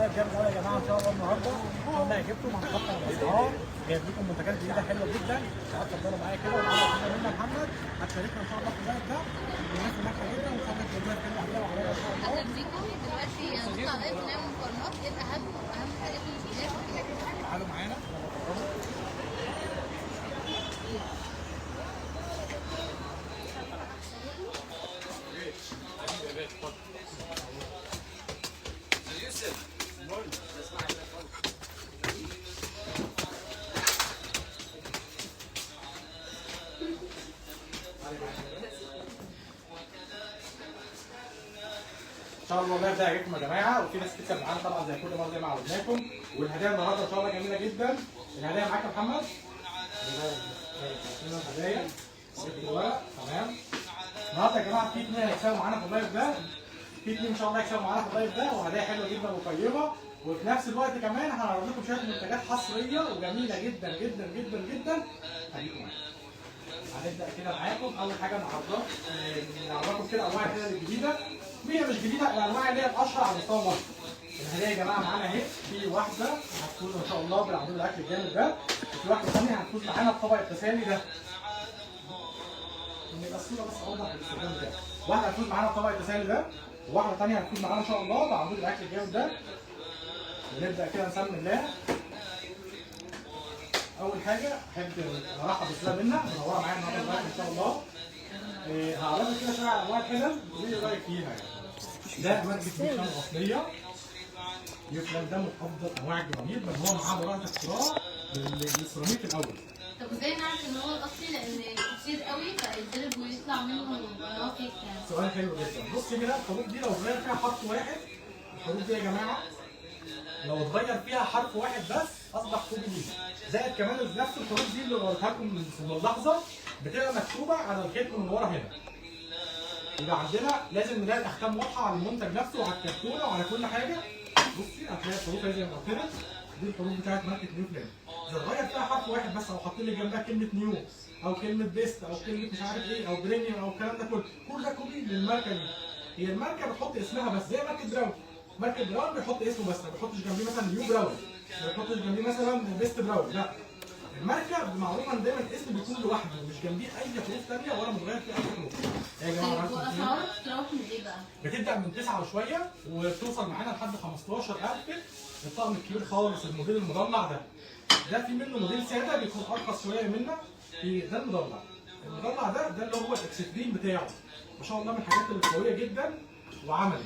لايف جامد قوي يا جماعه ان شاء الله النهارده. ان شاء الله يعجبكم، هنفكر الاسعار، جايب لكم منتجات جديده حلوه جدا. اتفضلوا معايا كده ومعانا منى محمد هتشاركنا ان شاء الله في اللايف ده. الناس ناجحه جدا وان شاء الله تقدروا تتكلموا عليها وعليها ان شاء الله. اهلا بيكم. دلوقتي هنطلع لايف نعمل مقارنات ايه اهم حاجه في الفيديو. تعالوا معانا. ان شاء الله اللايف ده هيعجبكم يا جماعه، وفي ناس كتير معانا طبعا زي كل مره زي ما عودناكم. والهدايا النهارده ان شاء الله جميله جدا. الهدايا معاك يا محمد؟ الهدايا تمام. النهارده يا جماعه في 2 هيكسبوا معانا في اللايف ده، في 2 ان شاء الله هيكسبوا معانا في اللايف ده، وهدايا حلوه جدا وطيبه. وفي نفس الوقت كمان هنعرض لكم شويه منتجات حصريه وجميله جدا جدا جدا جدا. خليكم معانا. هنبدا كده معاكم. اول حاجه نعرفكم كده انواع الهدايا الجديده. هي مش جديده، الانواع اللي هي الاشهر على مستوى مصر. الهدايا يا جماعه معانا اهي، في واحده هتفوز ان شاء الله بالعمود الاكل الجامد ده، وفي واحده ثانيه هتفوز معانا بطبق التسالي ده. يبقى الصوره بس اوضح الاستخدام بتاعه. واحده هتفوز معانا بطبق التسالي ده، وواحده ثانيه هتفوز معانا ان شاء الله بعمود الاكل الجامد ده. ونبدا كده نسمي الله. اول حاجه احب ارحب بسلام منى منوره معايا النهارده ان شاء الله. هعرضك كده شويه على انواع الحلل وايه رايك فيها يعني. ده ماركه يوفلام الاصليه. يوفلام ده من افضل انواع الجرانيت، بل هو معاه براءه اختراع للسيراميك الاول. طب ازاي نعرف ان هو الاصلي؟ لان كتير قوي فيتضرب ويطلع منه نوافذ يعني. سؤال حلو جدا. بص هنا الحروف دي لو اتغير فيها حرف واحد، الحروف دي يا جماعه لو اتغير فيها حرف واحد بس اصبح كوبي ليه. زائد كمان نفس الحروف دي اللي وريتها لكم في اللحظه بتبقى مكتوبه على الختم من ورا هنا. يبقى عندنا لازم نلاقي الاختام واضحه على المنتج نفسه وعلى الكرتونه وعلى كل حاجه. بصي هتلاقي الحروف زي ما قلت لك، دي الحروف بتاعت ماركه يوفلام. اذا اتغير فيها حرف واحد بس او حاطط لي جنبها كلمه نيو او كلمه بيست او كلمه مش عارف ايه او بريميوم او الكلام ده كله، كل ده كوبي للماركه دي. هي الماركه بتحط اسمها بس زي ماركه براون. ماركه براون بيحط اسمه بس، ما بيحطش جنبيه مثلا نيو براون، ما بيحطش جنبيه مثلا بيست براون، لا. الماركه معروفه ان دايما الاسم بيكون لوحده مش جنبيه اي حروف ثانيه ولا متغير فيه اي حروف. يا جماعه طيب واسعاره بتتراوح من ايه بقى؟ بتبدا من 9 وشويه وبتوصل معانا لحد 15,000. الطقم الكبير خالص الموديل المضلع ده. ده في منه موديل ساده بيكون ارخص شويه منه. ده المضلع. المضلع ده اللي هو الاكستريم بتاعه. ما شاء الله من الحاجات اللي قويه جدا وعملي.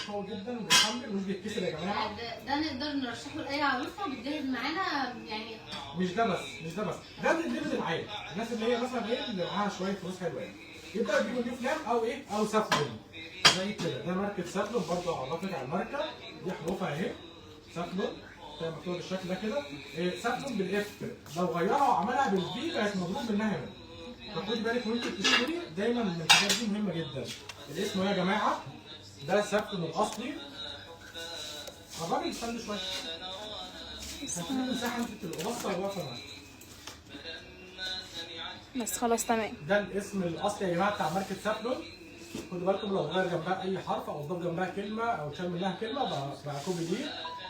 قوي جدا وبيتحمل ومش بيتكسر يا جماعه. ده نقدر نرشحه لاي عروسه بتجهز معانا يعني. مش ده بس، ده من الليفل العالي، الناس اللي هي مثلا ايه اللي معاها شويه فلوس حلوه يعني. يبدا يجيبوا يوفلام او ايه او سافلون زي كده. ده ماركه سافلون برضه اعرفك على الماركه دي، حروفها اهي سافلون زي ما مكتوب بالشكل ده كده. سافلون بالاف، لو غيرها وعملها بالفي بقت مضروب منها هنا. فخدي بالك وانت بتشتري دايما من الحاجات دي مهمه جدا. الاسم يا جماعه ده سافلون الاصلي. الراجل استنى شويه. هتسيب مساحه انت تبقى باصه واقفه معاك. بس خلاص تمام. ده الاسم الاصلي يا جماعه بتاع ماركه سافلون. خدوا بالكم لو غير جنبها اي حرف او ضاف جنبها كلمه او شال منها كلمه بقى كوبي دي.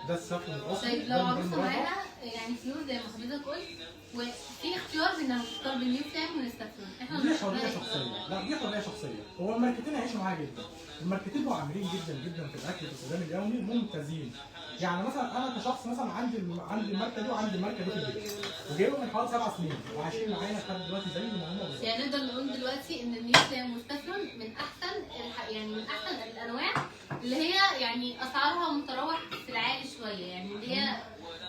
ده السافلون الاصلي. طيب لو عروسه معانا يعني فلوس زي ما حضرتك قلت وفي اختيار بانها تختار بين يوفلام ونستافلون، احنا دي حريه شخصيه. لا دي حريه شخصيه. هو الماركتين هيعيشوا معايا جدا. الماركتين معاملين جدا جدا في الاكل في الاستخدام اليومي ممتازين. يعني مثلا انا كشخص مثلا عندي الماركه دي وعندي الماركه دي في البيت وجايبهم من حوالي 7 سنين وعايشين معايا لحد دلوقتي زي ما هم بالظبط. يعني نقدر نقول دلوقتي ان اليوفلام والستافلون من احسن من احسن الانواع اللي هي يعني اسعارها متراوح في العالي شويه، يعني اللي هي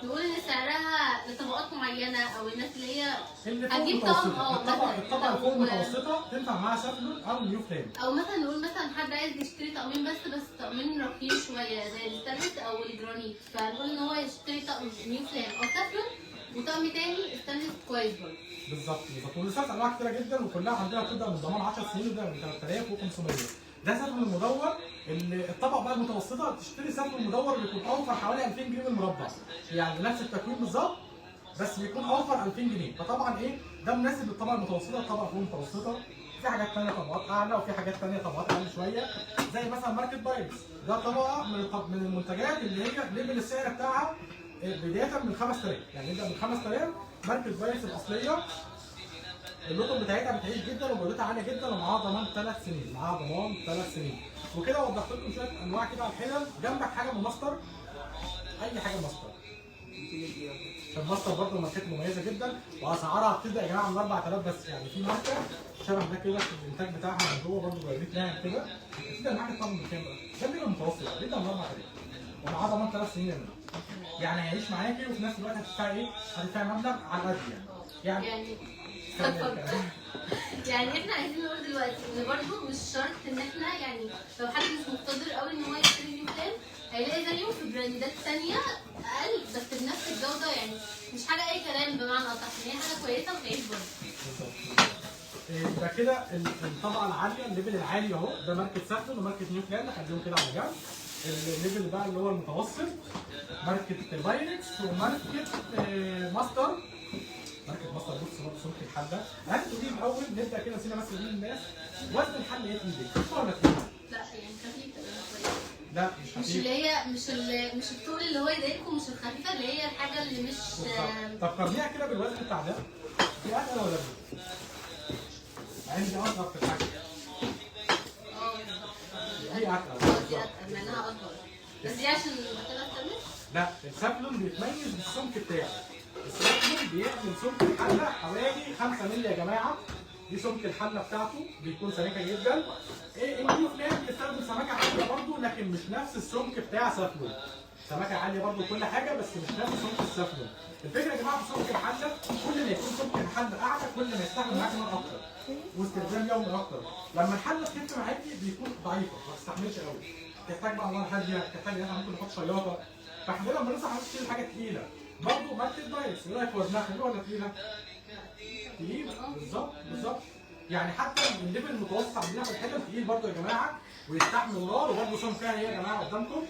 نقول ان سعرها لطبقات معينه او الناس اللي هي هتجيب طقم الطبقه فوق المتوسطه تنفع معاها سافلون او يوفلام. او مثلا نقول مثلا حد عايز يشتري طقمين بس طقمين راقيين شويه زي الستانلس او الجرانيت، فنقول ان هو يشتري طقم يوفلام او سافلون وطقم تاني ستانلس كويس برضه. بالظبط. ولسات انواع كتيره جدا وكلها عندنا بتبدا من ضمان 10 سنين وده من 3500. ده سافلون المدور. الطبقه بقى المتوسطه تشتري سافلون المدور بيكون اوفر حوالي 2000 جنيه بالمربع. يعني نفس التكوين بالظبط بس بيكون اوفر 2000 جنيه. فطبعا ايه ده مناسب للطبقه المتوسطه، الطبقه فوق المتوسطه. في حاجات ثانيه طبقات اعلى وفي حاجات ثانيه طبقات اقل شويه، زي مثلا ماركت بايركس، ده طبقه من المنتجات اللي هي ليفل السعر بتاعها بدايه من 5000، يعني نبدا من 5000. ماركت بايركس الاصليه اللوتو بتاعتها بتعيش جدا وجودتها عاليه جدا ومعاها ضمان 3 سنين، معاها ضمان 3 سنين. وكده وضحت لكم شويه انواع كده على الحلل. جنبك حاجه من ماستر، اي حاجه ماستر. عشان ماستر برضه ماركات مميزه جدا واسعارها بتبدا يا جماعه من 4000 بس، يعني في ماركه شبه ده كده في الانتاج بتاعها من جوه برضه جايبين ناعم كده، بتبدا معاك طبعا من كام بقى؟ ده بيبقى متوسط، بيبدا من 4000 ومعاه ضمان 3 سنين منه. يعني هيعيش معاكي وفي نفس الوقت هتدفعي ايه؟ هتدفعي مبلغ على قد يعني يعني احنا عايزين نقول دلوقتي ان برضه مش شرط ان احنا يعني لو حد مش مقتدر قوي ان هو يشتري نيو بلان هيلاقي زيه في براندات ثانيه اقل بس بنفس الجوده، يعني مش حاجه اي كلام بمعنى اصح، ان هي حاجه كويسه وتعيش برضه. يبقى كده الطبقه العاليه، الليفل العالي اهو، ده ماركت سافلون وماركت نيو بلان، خليهم كده على جنب. الليفل بقى اللي هو المتوسط ماركت بايركس وماركت ماستر. ماركت ماستر بص برضه سمك الحله. هنبتدي الاول نبدا كده سينا بس نقول للناس وزن الحله ايه في ايدك؟ خفيف ولا تقيل؟ لا يعني خفيفه كويسه. لا مش خفيف. مش اللي هي مش الطول اللي هو يضايقكم، مش الخفيفه اللي هي الحاجه اللي مش طب قارنيها كده بالوزن بتاع ده. دي اتقل ولا دي؟ عندي اصغر في الحجم. دي اتقل. دي اتقل مع انها اكبر. بس دي عشان كده بتعمل؟ لا السافلون بيتميز بالسمك بتاعه. السافلون بيعمل سمك الحله حوالي 5 مللي يا جماعه. دي سمك الحله بتاعته بيكون سميكه جدا. النيو بلان بيستخدم سمكه عاليه برضه لكن مش نفس السمك بتاع سافلون. سمكه عاليه برضه كل حاجه بس مش نفس سمك السافلون. الفكره يا جماعه في سمك الحله كل ما يكون سمك الحله اعلى كل ما يستحمل معاك نار اكتر واستخدام يومي اكتر. لما الحله تخف معاكي بيكون ضعيفه ما تستحملش قوي. تحتاج بقى نار هاديه، تحتاج ان احنا ممكن نحط شياطه. فاحنا لما بننصح الناس تشيل حاجه تقيله. برضه ماركت بايركس ايه رايك وزنها خفيف ولا تقيله؟ تقيل بالظبط. يعني حتى الليفل المتوسط عندنا في الحته تقيل برضه يا جماعه ويستحمل النار. وبرضه سمكها اهي يا جماعه قدامكم.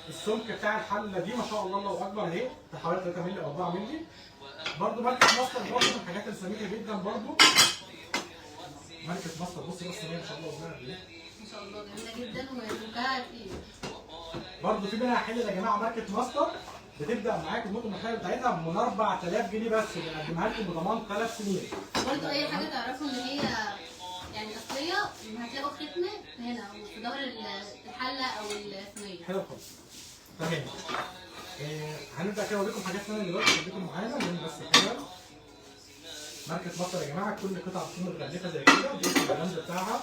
السمك بتاع الحله دي ما شاء الله الله اكبر اهي حوالي 3 مللي او 4 مللي. برضه ماركت ماستر برضه من الحاجات السميكه جدا برضه. ماركت ماستر بصي بس ما شاء الله وزنها ايه؟ ما شاء الله جميله جدا وسمكها تقيل. برضه في منها حلل يا جماعه ماركت ماستر بتبدا معاكم الموت المحليه بتاعتها من 4000 جنيه بس، بنقدمها لكم بضمان 3 سنين. برضه اي حاجه تعرفوا ان هي يعني اصليه هتلاقوا ختمه هنا في ظهر الحله او الصينيه. حلو خالص. تمام. هنبدا كده اوريكم حاجات ثانيه دلوقتي خليكم معانا من بس كده. ماركت ماستر يا جماعه كل قطعه بتكون متغلفه زي كده، دي البراند بتاعها.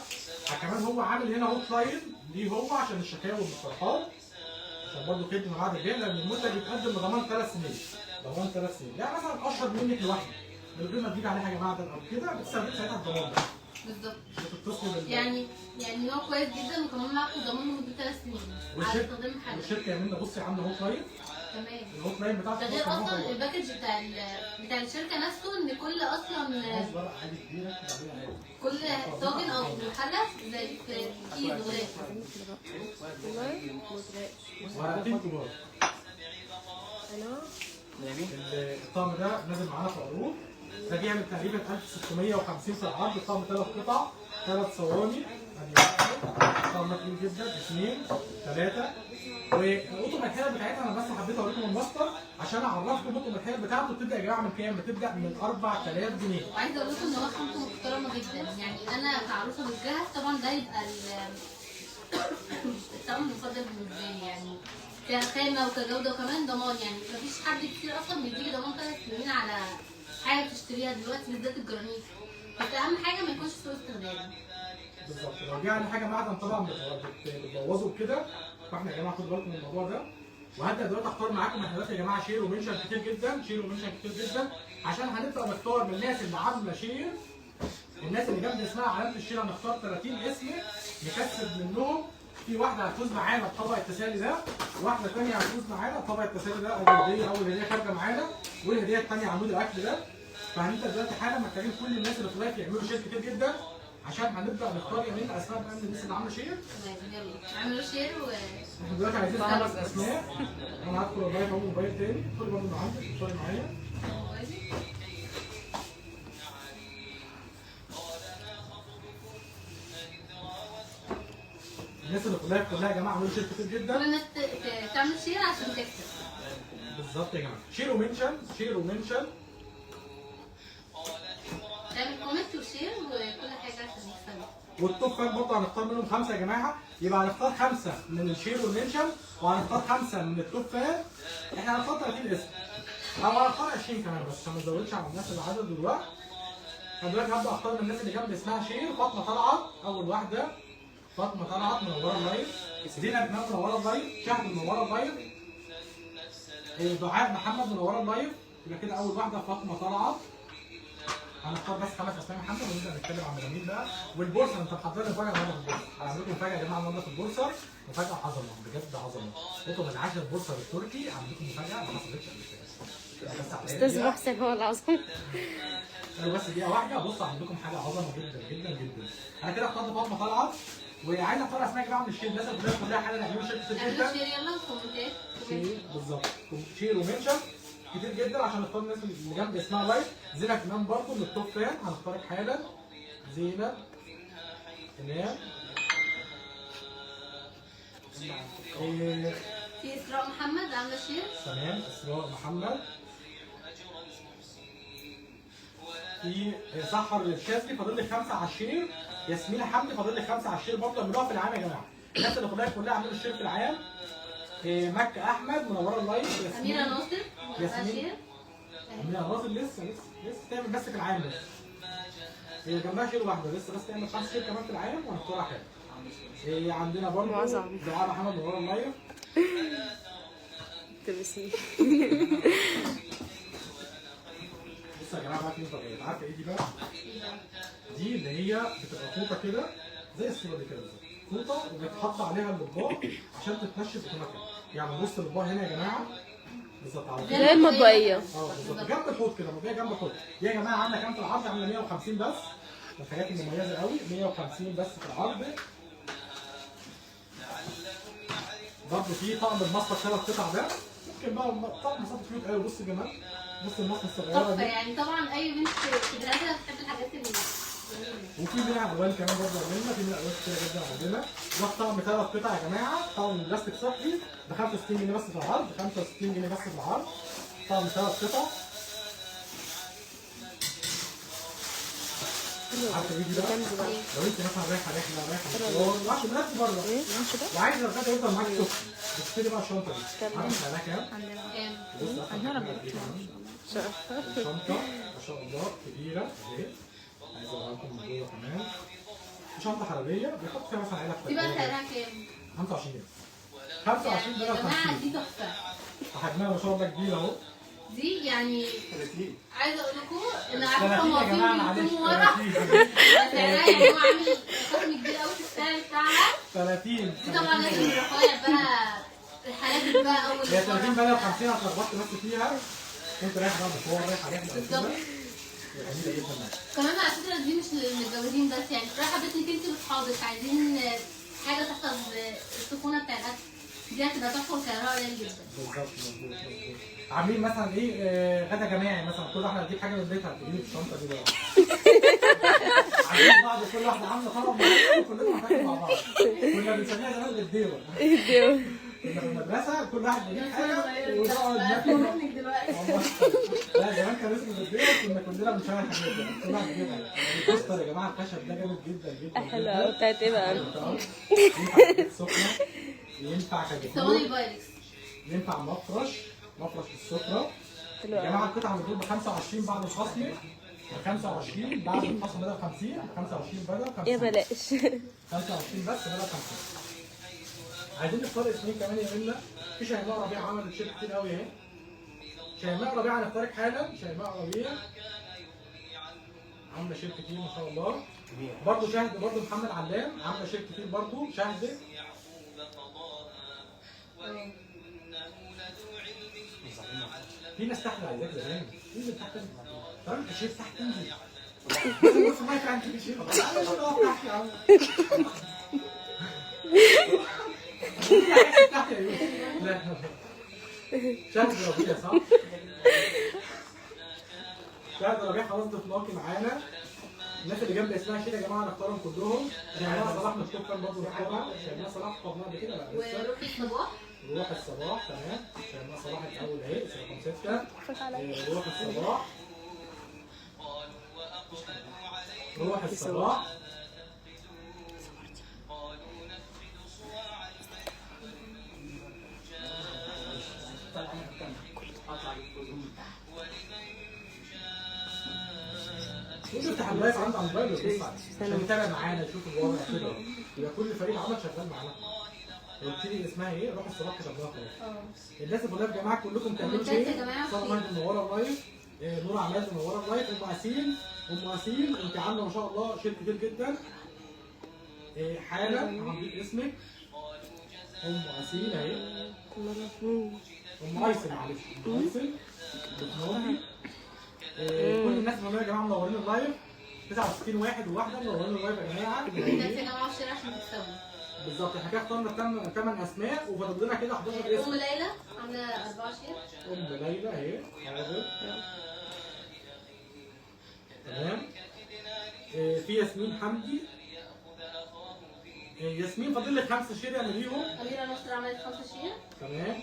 كمان هو عامل هنا هوت لاين ليه هو عشان الشكاوى والمقترحات. عشان برضه خدمه مع الرجال لان المنتج بيتقدم بضمان 3 سنين. ضمان 3 سنين، يعني مثلا اشهر منك لوحده من غير ما تجيب عليه حاجه معدن او كده بتستخدم ساعتها الضمان ده. بالظبط. بتتصل يعني نوع كويس جدا وكمان معاكم ضمان لمده 3 سنين على استخدام الحاجه. والشركه يا منى بصي عامله هوت لاين. تمام. الهوت لاين بتاعتك ده غير اصلا الباكج بتاع الشركه نفسه ان كل اصلا كل طاجن او حله زي في كيس غلاف ورقتين كبار. الطقم ده نازل معانا في عروض. ده بيعمل تقريبا 1650 في العرض. الطقم 3 قطع 3 صواني. طقم تقيل جدا 2 3. وقطم الحلل بتاعتها انا بس حبيت اوريكم الماستر عشان اعرفكم قطم الحلل بتاعته بتبدا يا جماعه من كام؟ بتبدا من 4000 جنيه. وعايزه اقول لكم ان هو خامته محترمه جدا، يعني انا كعروسه بتجهز طبعا ده يبقى الطقم المفضل بالنسبه لي، يعني كخامه وكجوده وكمان ضمان. يعني مفيش حد كتير اصلا بيديكي ضمان 3 سنين على حاجه بتشتريها دلوقتي بالذات الجرانيت. بس اهم حاجه ما يكونش سوء استخدام. بالظبط. لو جه على حاجه معدن طبعا بتبوظه كده. فاحنا يا جماعه خدوا بالكم من الموضوع ده. وهبدا دلوقتي اختار معاكم محلات يا جماعه شير ومنشن كتير جدا، عشان هنبدا نختار من الناس اللي عامله شير. الناس اللي جنب اسمها علامه الشير هنختار 30 اسم نكسب منهم. في واحده هتفوز معانا بطبق التسالي ده، واحده ثانيه هتفوز معانا بطبق التسالي ده اول هديه خارجه معانا، والهديه الثانيه عمود الاكل ده. فهنبدا دلوقتي حالا محتاجين كل الناس اللي طلعت يعملوا شير كتير جدا عشان هنبدا نختار يمين اسماء بقى من الناس اللي عامله شير. تمام يلا اعملوا شير احنا دلوقتي عايزين 5 اسماء. انا هدخل اللايف اهو موبايل تاني، ادخلي برضه من عندك ادخلي معايا. الناس اللي كلها يا جماعه عملوا شير كتير جدا. كل الناس تعمل شير عشان تكسب. بالظبط يا جماعه، شير ومنشن، شير ومنشن. تعمل كومنت وشير وكل حاجه عشان يكسبوا. والتوب فان برضه هنختار منهم 5 يا جماعه، يبقى هنختار 5 من الشير والمنشن وهنختار 5 من التوب فان. احنا هنختار 30 اسم او هنختار 20 كمان بس عشان ما نزودش على الناس العدد دلوقتي. انا دلوقتي هبدا اختار من الناس اللي جنب اسمها شير. فاطمه طلعت اول واحده، فاطمه طلعت منوره اللايف، زينب منوره اللايف، شهد منوره اللايف، دعاء محمد منوره اللايف. يبقى كده اول واحده فاطمه طلعت. هنختار بس 5 اسماء محمد ونبدا نتكلم عن مجاميل بقى. والبورصه انت محضر لي مفاجاه النهارده في البورصه، هعمل لكم مفاجاه يا جماعه النهارده في البورصه، مفاجاه عظمه بجد عظمه. انتوا من 10 بورصه بالتركي هعمل لكم مفاجاه ما حصلتش قبل كده. استاذ محسن هو العظيم. بس دقيقه واحده بص هعمل لكم حاجه عظمه جدا جدا جدا. انا كده اخترت فاطمه طلعت وعايز اختار اسماء يا جماعه من الشير. الناس كلها حاجه نعملوا شير كتير اعملوا جدا. شير يلا وكومنتات. شير بالظبط، شير ومنشن كتير جدا عشان نختار الناس اللي جنب اسمها لايف. زينب امام برضه من التوب فان هنختارك حالا. زينب امام. في اسراء محمد عامله شير. تمام، اسراء محمد. في سحر الشاذلي فاضل لي 5 على الشير. ياسمين حمدي فاضل لي 5 على الشير برضه اعملوها في العام يا جماعه. الناس اللي كلها عملوا الشير في العام. مكة احمد منوره اللايف. اميره ناصر ياسمين. شير. اميره ناصر لسه تعمل بس في العام بس. هي جنبها شير واحده لسه تعمل 5 شير كمان في العام وهنختارها حلو. عندنا برضه دعاء محمد منوره اللايف. تبسي. بصوا يا جماعه بقى في نقطه، عارفه ايه دي بقى؟ دي اللي هي بتبقى فوطه كده زي الصوره دي كده بالظبط، فوطه وبيتحط عليها الاطباق عشان تتنشف اوتوماتيك. يعني بص الاطباق هنا يا جماعه بالظبط على زي المطبقيه. بالظبط جنب الحوض كده، مطبقيه جنب الحوض. دي يا جماعه عامله كام في العرض؟ عامله 150 بس. من الحاجات المميزه قوي 150 بس في العرض. برضه في طقم المصفى 3 قطع ده ممكن بقى طقم مصفى كيوت قوي. بص يا جماعه بص المصفى الصغيره دي يعني طبعا اي بنت في بلادها بتحب الحاجات اللي وفي منها الوان كمان برضه عندنا، في منها الوان كتير جدا عندنا. ده طقم 3 قطع يا جماعه، طقم بلاستيك صحي ب 65 جنيه بس في العرض، 65 جنيه بس في العرض. طقم 3 قطع. عارفه ايه دي بقى؟ لو انت مثلا رايحه مشوار وعشان بنات بره وعايزه الغدا يفضل معاك سخن بتشتري بقى الشنطه دي. عارفه سعرها كام؟ كام؟ شنطه ما شاء الله كبيره اهي، عايز اوريها لكم من جوه كمان. شنطه حراريه بيحط فيها مثلا علب دي بقى سعرها كام؟ 25 جنيه. 25 يا ده جماعه دي تحفه. حجمها ما شاء الله كبير اهو. دي يعني 30 عايزه اقول لكم ان عارفه 30 يا موظفين جماعه معلش بيكونوا ورا 30 سعرها يعني هو عامل خصم كبير قوي في السعر بتاعها. 30 دي طبعا لازم الرفايع بقى الحالات بقى اول هي 30 بقى 50 هتلخبطت بس فيها. انت رايح بقى مشوار رايح رحله بالظبط. جميله جدا معاك. كمان على فكره دي مش للمتجوزين بس، يعني رايحه بيتك انت واصحابك عايزين حاجه تحفظ السخونه بتاع الاكل، دي هتبقى تحفه وسعرها قليل جدا. بالظبط مظبوط. عاملين مثلا ايه غدا جماعي مثلا، كل واحده هتجيب حاجه من بيتها تجيب الشنطه دي بقى. عايزين بعض كل واحده عامله طبق كلنا هناكل مع بعض. كنا بنسميها زمان الديوه. كنا في المدرسه كل واحد بيجيب حاجه ونقعد ناكل. لا زمان كان اسمه الديوه، كنا كلنا بنشارك الحاجات دي كل واحد بيجيبها. الكوستر يا جماعه الخشب ده جامد جدا جدا. حلو قوي. بتاعت ايه بقى؟ ينفع سخنه، ينفع ثواني كجبور، بايركس، ينفع مفرش السفره. حلو يا قوي. جماعه القطعه بتجيب ب 25 بعد الخصم، ب 25 بعد الخصم بدل 50، ب 25 بدل 50. يا بلاش. 25 بس بدل 50. عايزين نختار اسمين كمان يا منى. في شيماء ربيع عملت شير كتير قوي اهي. شيماء ربيع هنختارك حالا. شيماء ربيع عامله شير كتير ما شاء الله. برضه شهد، برضه محمد علام عامله شير كتير برضه. شهد في ناس تحت عايزاك زمان. انزل تحت انزل. طب انت شايف تحت انزل. بص ما كان عندي شيء خلاص. تعالى شوف تحت يا عم. تحت يا يوسف. لا شهد ربيع صح؟ شهد ربيع خلاص ضفناكي معانا. الناس اللي جنب اسمها شيل يا جماعه نختارهم كلهم. شيماء صلاح مكتوب كام برضه نختارها. شيماء صلاح طبناها قبل كده بقى لسه. وروحي الصباح. روح الصباح تمام. شيماء صلاح الاول اهي رقم 6. روح الصباح. روح الصباح. افتح اللايف عندك على الموبايل وتبص عليه عشان يتابع معانا يشوف الوضع كده. يبقى كل فريق عمل شغال معانا. قلت لي اسمها ايه؟ روح الصباح كتبناها خلاص. الناس اللي يا جماعه كلكم تعملوا ايه؟ صار مهدي منوره اللايف. نور عماد منوره اللايف. ام اسيل انت عامله ما شاء الله شير كتير جدا. حاله هنضيف اسمك. ام اسيل اهي. ام ايسن معلش. ام ايسن بتنوري. كل الناس اللي يا جماعه منورين اللايف. 69 واحد وواحده منورين اللايف يا جماعه. الناس يا جماعه الشارع عشان تكسبوا. بالظبط احنا كده اخترنا 8 اسماء وفاضل لنا كده 11 اسم. ام ليلى عامله 24. ام ليلى اهي حاضر. تمام. في ياسمين حمدي. ياسمين فاضل لك 5 شير اعمليهم. اميره نصر عملت 5 شير. تمام.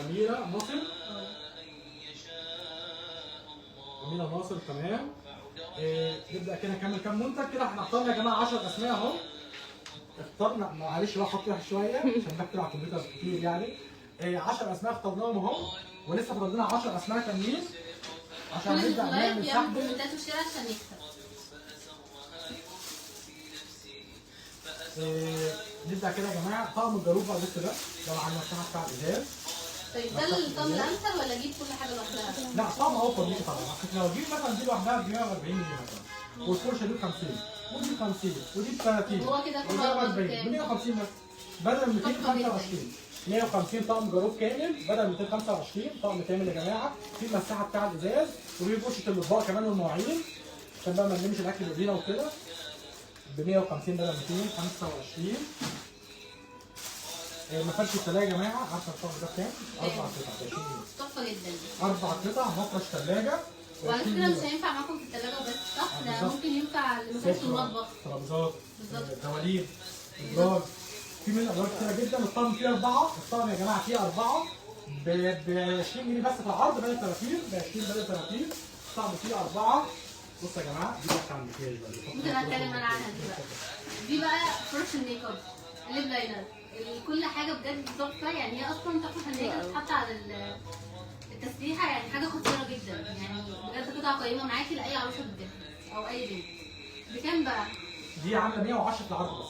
اميره ناصر. اميره ناصر تمام. نبدا كده نكمل كام منتج كده. احنا اخترنا يا جماعه 10 اسماء اهو. اخترنا معلش بقى حط واحد شويه عشان بكتب على الكمبيوتر كتير يعني. 10 اسماء اخترناهم اهو ولسه فاضل لنا 10 اسماء تانيين عشان نبدا نعمل سحب. كومنتات الشارع عشان يكسب. نبدا كده يا جماعه. طقم الجاروب بقى لسه ده مع المصنع بتاع الازاز. طيب ده الطقم الامثل ولا اجيب كل حاجه لوحدها؟ لا طقم اوفر ليكي طبعا. لو جيب مثلا دي لوحدها ب 140 جنيه مثلا والفرشه دي ب 50 ودي ب 50 ودي ب 30 هو كده ودي ب 40 ب 150 بس بدل 225. 150 طقم جاروب كامل بدل 225 طقم كامل يا جماعه. في المساحه بتاع الازاز وفي فرشه الاطباق كمان والمواعين عشان بقى ما نلمش الاكل بايدينا وكده. ب 150 بدل 225. مفرش الثلاجه يا جماعه. عارفه الطقم ده بكام؟ 4 قطع ب 20 جنيه. تحفه جدا. 4 قطع مفرش ثلاجه. وعلى فكره مش هينفع معاكم في الثلاجه بس صح؟ ده ممكن ينفع لمفرش المطبخ. ترابيزات. بالظبط. دواليب. ادراج. في منه الوان كتيره جدا. الطقم فيه 4. الطقم يا جماعه فيه 4 ب 20 جنيه بس في العرض بدل 30 ب 20 بدل 30. الطقم فيه 4. بصوا يا جماعه دي بقى عند المكياج بقى. ممكن اتكلم انا عنها دي بقى. دي بقى فرش الميك اب. الليب لاينر. كل حاجه بجد تحفه يعني. هي اصلا تحفه فنيه بتتحط على التسريحه يعني حاجه خطيره جدا يعني. بجد قطعه قيمه معاكي لاي عروسه بتجيبها او اي بنت. بكام بقى؟ دي عامله 110 في العرض بس.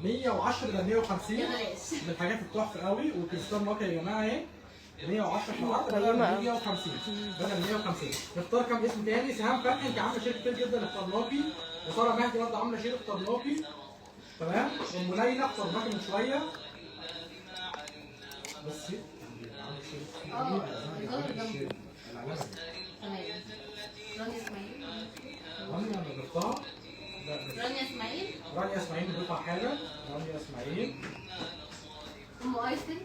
110 بدل 150 يا بلاش. من الحاجات التحفه قوي. والكريستال ماركه يا جماعه اهي 110 في العرض بدل 150 بدل 150. نختار كام اسم تاني. سهام فتحي انت عامله شير كتير جدا اخترناكي. وساره مهدي برضه عامله شير اخترناكي. تمام. ام ليلى اخترناكي من شويه. بصي تمام. رانيا اسماعيل. رانيا انا ضفتها. رانيا اسماعيل. رانيا اسماعيل بتطلع حاجه. رانيا اسماعيل. ام ايسن.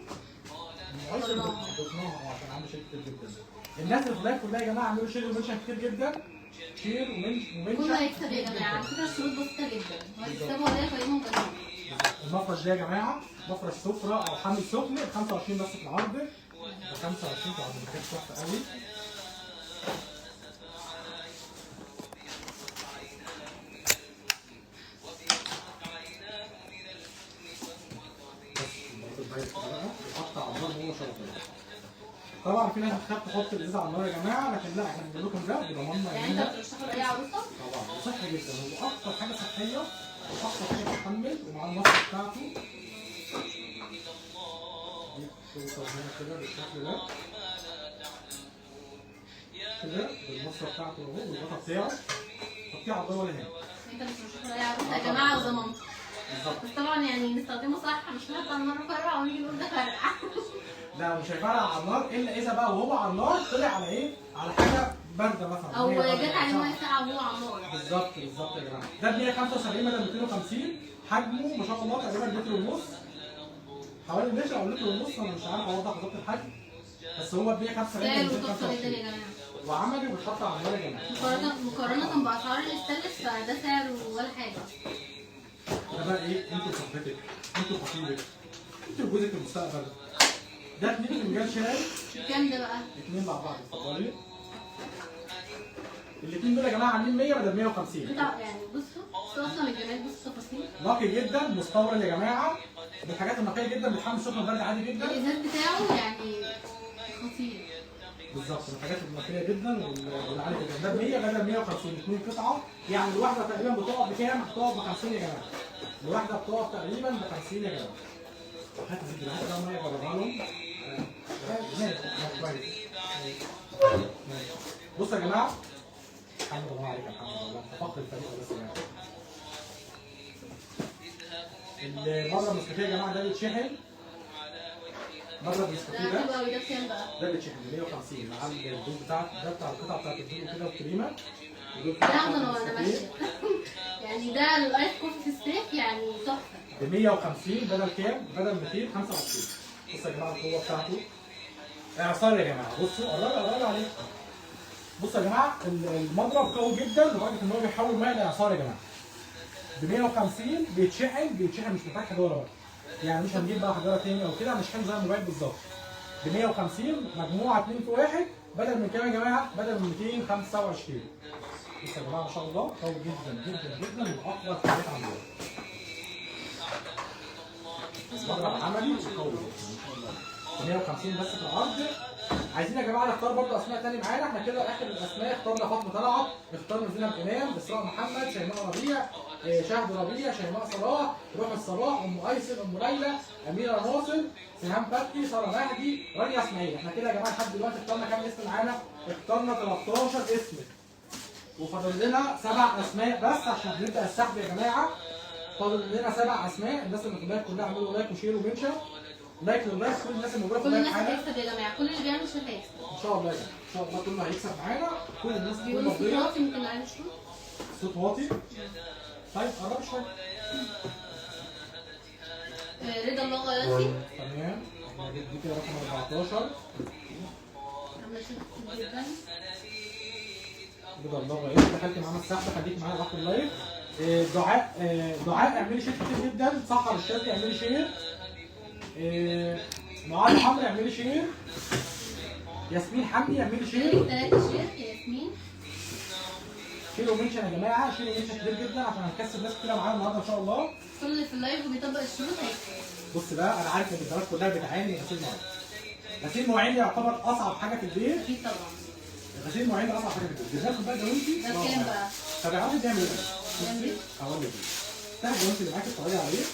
ضفناها عشان عامله شير كتير جدا. الناس اللي في اللايف كلها يا جماعه عملوا شير ومنشن كتير جدا. شير ومنشن. كله هيكسب يا جماعه. على فكره الشروط بسيطه جدا. وهتكسبوا هدايا قيمه وجميله. المفرش ده يا جماعه مفرش سفره او حامل سخن ب 25 بس في العرض. ب 25 في العرض. حاجات تحفه قوي. طبعا في ناس بتخاف تحط الازازه على النار يا جماعه لكن لا احنا بنقول لكم ده بضماننا يعني انت بترشحوا لاي عروسه؟ طبعا صحي جدا. هو اكتر حاجه صحيه واكتر حاجه بتحمل ومع المصر بتاعته. دي توصل هنا كده بالشكل ده كده بالمصر بتاعته اهو والغطا بتاعه. حطيه على النار ولا هنا. انت بترشحوا لاي عروسه يا جماعه وضمانته. بس طبعا يعني نستخدمه صح مش نحط على النار فرقع ونيجي نقول ده فرقع. لا مش هيفرقع على النار الا اذا بقى وهو على النار طلع على ايه؟ على حاجه بارده مثلا. او جت عليه ميه ساقعه وهو على النار. بالظبط يا جماعه. ده ب 175 بدل 250. حجمه ما شاء الله تقريبا لتر ونص. حوالي لتر او لتر ونص. انا مش عارف اوضح بالظبط الحجم بس هو ب 175 غالي وتحفه جدا يا جماعه. وعملي وبيتحط على النار يا جماعه. مقارنة بأسعار الاستانلس فده سعره ولا حاجة. ده بقى ايه؟ انتوا صاحبتك، انتوا خطيبك، انتوا جوزك المستقبل. ده 2 فنجان شاي. كام ده بقى؟ 2 مع بعض، اتفضلي. الاثنين دول يا جماعه عاملين 100 بدل 150. يعني بصوا اصلا الجمال، بصوا التفاصيل. نقي جدا، مستورد يا جماعه. من الحاجات النقيه جدا، بيتحمل سخن وبرد عادي جدا. الازاز بتاعه يعني خطير. بالظبط، من الحاجات النقيه جدا والعاليه جدا. ده ب 100 بدل 150، 2 قطعه. يعني الواحده تقريبا بتقف بكام؟ بتقف ب 50 يا جماعه. الواحده بتقف تقريبا ب 50 يا جماعه. هات الفيديو، هات بقى ميه جربها لهم. بصوا يا جماعه، الحمد لله عليك، الحمد لله، فخر الفريق بس يعني. المضرب النسكافيه يا جماعه ده بيتشحن. مضرب النسكافيه ده حلو قوي. ده بكام بقى؟ ده بيتشحن ب 150 مع الدود بتاعت ده، بتاع القطعه بتاعت الدود كده والكريمه. ده انا ماشيه. يعني ده الايس كوفي في الصيف يعني تحفه. ب 150 بدل كام؟ بدل 225. بصوا يا جماعه القوه بتاعته. اعصار يا جماعه، بصوا قربوا عليه. بصوا يا جماعه المضرب قوي جدا لدرجه ان هو بيحول ميه لاعصار يا جماعه. ب 150 بيتشحن مش محتاج حجاره بقى. يعني مش هنجيب بقى حجاره تاني او كده، هنشحن زي الموبايل بالظبط. ب 150 مجموعه 2 في 1 بدل من كام يا جماعه؟ بدل من 225. بصوا يا جماعه ما شاء الله قوي جدا جدا جدا، من اقوى الحاجات عندنا. مضرب عملي وقوي ما شاء الله. 150 بس في العرض. عايزين يا جماعه نختار برضه اسماء تاني معانا. احنا كده اخر الاسماء اخترنا فاطمه طلعت، اخترنا زينب امام، اسراء محمد، شيماء ربيع، شهد ربيع، شيماء صلاح، روح الصلاح، ام ايسر، ام ليلى، اميره ناصر، سهام فتحي، ساره مهدي، رانيا اسماعيل. احنا كده يا جماعه لحد دلوقتي اخترنا كام اسم معانا؟ اخترنا 13 اسم. وفاضل لنا 7 اسماء بس عشان نبدا السحب يا جماعه. فاضل لنا 7 اسماء. الناس اللي في اللايف كلها اعملوا لايك وشير ومنشن. لايك لللايف، كل الناس اللي موجوده في كل اللايف الناس معانا. هتكسب يا جماعه، كل اللي بيعمل شيء هيكسب. ان شاء الله يا جماعه، ان شاء الله كله هيكسب معانا. كل الناس تكون بيقولوا صوت مرضيه. واطي، ممكن نعمل شو؟ صوت واطي. طيب قرب شويه. رضا الله غياثي. تمام. دي كده رقم 14. عامله شغل كتير جدا. رضا الله غياثي دخلت معانا السحب، خليك معانا وقت اللايف. دعاء اعملي شير كتير جدا. سحر الشاذلي اعملي شير. معاذ حمري اعملي شير. ياسمين حمدي اعملي شير. 3 شير ياسمين. شيروا منشن يا جماعه، شيروا منشن كتير جدا عشان هنكسب ناس كتير معانا النهارده ان شاء الله. كل اللي في اللايف وبيطبق الشروط هيكسب. بص بقى، انا عارف ان البنات كلها بتعاني من غسيل مواعين. غسيل مواعين يعتبر اصعب حاجه في البيت. اكيد طبعا. غسيل مواعين اصعب حاجه في البيت. بناخد بقى جوانتي. ده بكام بقى؟ طب يا عم تعمل ايه؟ هقول لك ايه. الجوانتي اللي معاك اتفرجي عليه.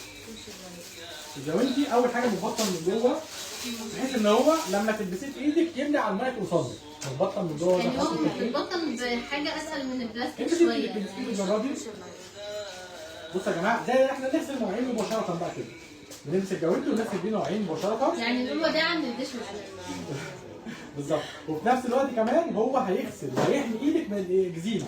الجوانتي اول حاجه متبطن من جوه، بحيث ان هو لما تلبسيه في ايدك يمنع على الميه توصل لك. متبطن من جوه. يعني هو متبطن بحاجه اسهل من البلاستيك انت شويه. جربي. بصوا يا جماعه، زي احنا نغسل مواعين مباشره بقى كده. بنمسك الجوانتي ونغسل بيه مواعين مباشره. يعني نقول وداعا للدش بالظبط. وفي نفس الوقت كمان هو هيغسل وهيحمي ايدك من الجزيمه.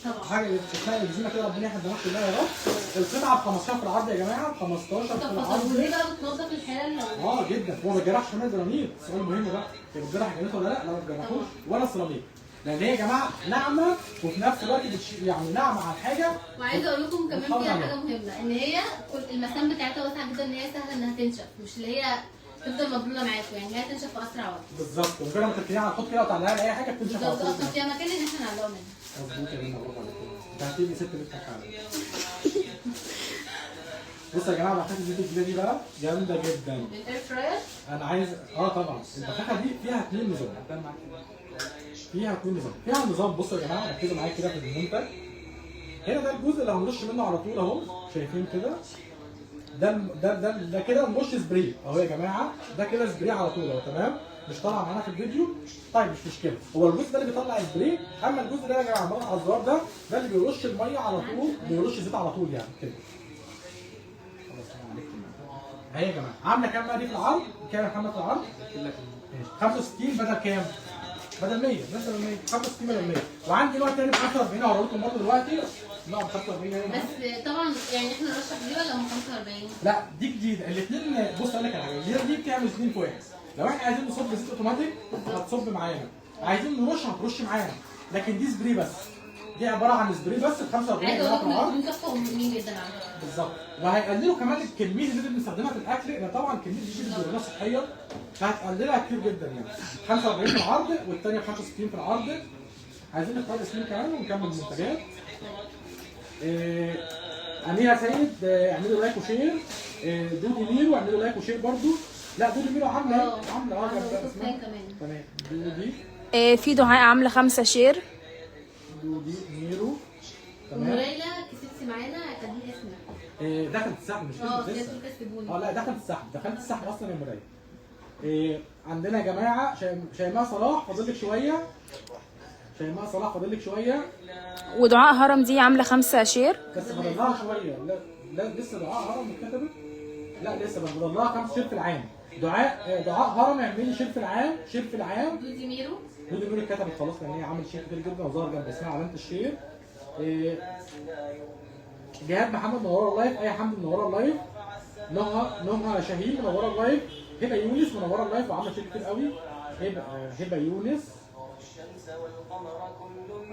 طبعا. حاجه اسمها الجزيمه كده، ربنا يحمي البنات كلها يا رب. القطعه ب 15 في العرض يا جماعه، ب 15 في العرض. وليه بقى بتنضف الحلال لو جدا. هو ما بيجرحش كمان الجرانيت. السؤال المهم بقى، هي بتجرح الجرانيت ولا لا؟ لا ما بتجرحوش ولا السيراميك. لان هي يا جماعه ناعمه وفي نفس الوقت يعني ناعمه على الحاجه. وعايزه اقول لكم كمان فيها حاجه مهمه، ان هي كل المسام بتاعتها واسعه جدا، ان هي سهله انها تنشف، مش اللي هي تفضل مبلوله معاكم، يعني هي تنشف في اسرع وقت. بالظبط. مجرد ما تركنيها على الخط كده وتعلقها على اي حاجه بتنشف على بالظبط. طول. اصلا فيها مكان ان احنا نعلقها منها. مظبوط يا بنت، برافو عليك. انت هتبقي ست بتضحك عليا. بصوا يا جماعه، البخاخه الجديده دي بقى جامده جدا. الاير فراير. انا عايز طبعا البخاخه دي فيها 2 نظام. فيها 2 نظام. فيها نظام، بصوا يا جماعه ركزوا معايا كده في المنتج. هنا ده الجزء اللي هنرش منه على طول اهو، شايفين كده؟ ده كده نرش سبراي اهو يا جماعه. ده كده سبراي على طول اهو، تمام؟ مش طالع معانا في الفيديو. طيب مش مشكله. هو الجزء ده اللي بيطلع سبراي، اما الجزء ده يا جماعه عمال على الزرار ده اللي بيرش الميه على طول، بيرش زيت على طول يعني كده. اهي يا جماعه عامله كام بقى دي في العرض؟ كام يا محمد في العرض؟ 65 بدل كام؟ بدل 100. مثلا 100 65 بدل 100. وعندي نوع تاني ب 45 هوريه لكم برضه دلوقتي. نوع ب 45 هنا. بس طبعا يعني احنا نرشح دي ولا ب 45؟ لا دي جديده. الاثنين بص اقول لك على حاجه، دي بتعمل 2 في 1. لو احنا عايزين نصب زيت اوتوماتيك هتصب معانا. عايزين نرش هترش معانا، لكن دي سبراي بس، دي عباره عن سبراي بس ب 45 عايزه جنيه اقول في لكم العرض. ان انتوا مهمين جدا على فكره. بالظبط، وهيقللوا كمان الكميه اللي بنستخدمها في الاكل، لان طبعا الكميه دي بتضرنا صحيا، فهتقللها كتير جدا يعني. 45 في العرض والثانيه ب 65 في العرض. عايزين نختار اسمين كمان ونكمل المنتجات. أميرة سيد اعملوا لايك وشير. دودي ميرو اعملوا لايك وشير برضو. لا دودي ميرو عامله فستان كمان. تمام. دودي في دعاء عامله 5 شير. دودي ميرو تمام. وليلى كسبتي معانا هتديني اسمها. دخلت السحب مش لسه. كسبوني. لا دخلت السحب، دخلت السحب اصلا يا مرايه. عندنا يا جماعه شيماء صلاح فاضل لك شويه. شيماء صلاح فاضل لك شويه. ودعاء هرم دي عامله 5 شير. بس فاضل لها شويه. لا لسه دعاء هرم اتكتبت. لا لسه فاضل لها 5 شير في العام. دعاء هرم اعملي شير في العام، شير في العام. دودي ميرو. دودي ميرو اتكتبت خلاص لان هي عملت شير كتير جدا وظهر جنب اسمها علامه الشير. جهاد محمد منوره اللايف، اي حمد منوره اللايف. نهى شاهين منوره اللايف. هبه يونس منوره اللايف وعامله شير كتير قوي. هبه يونس.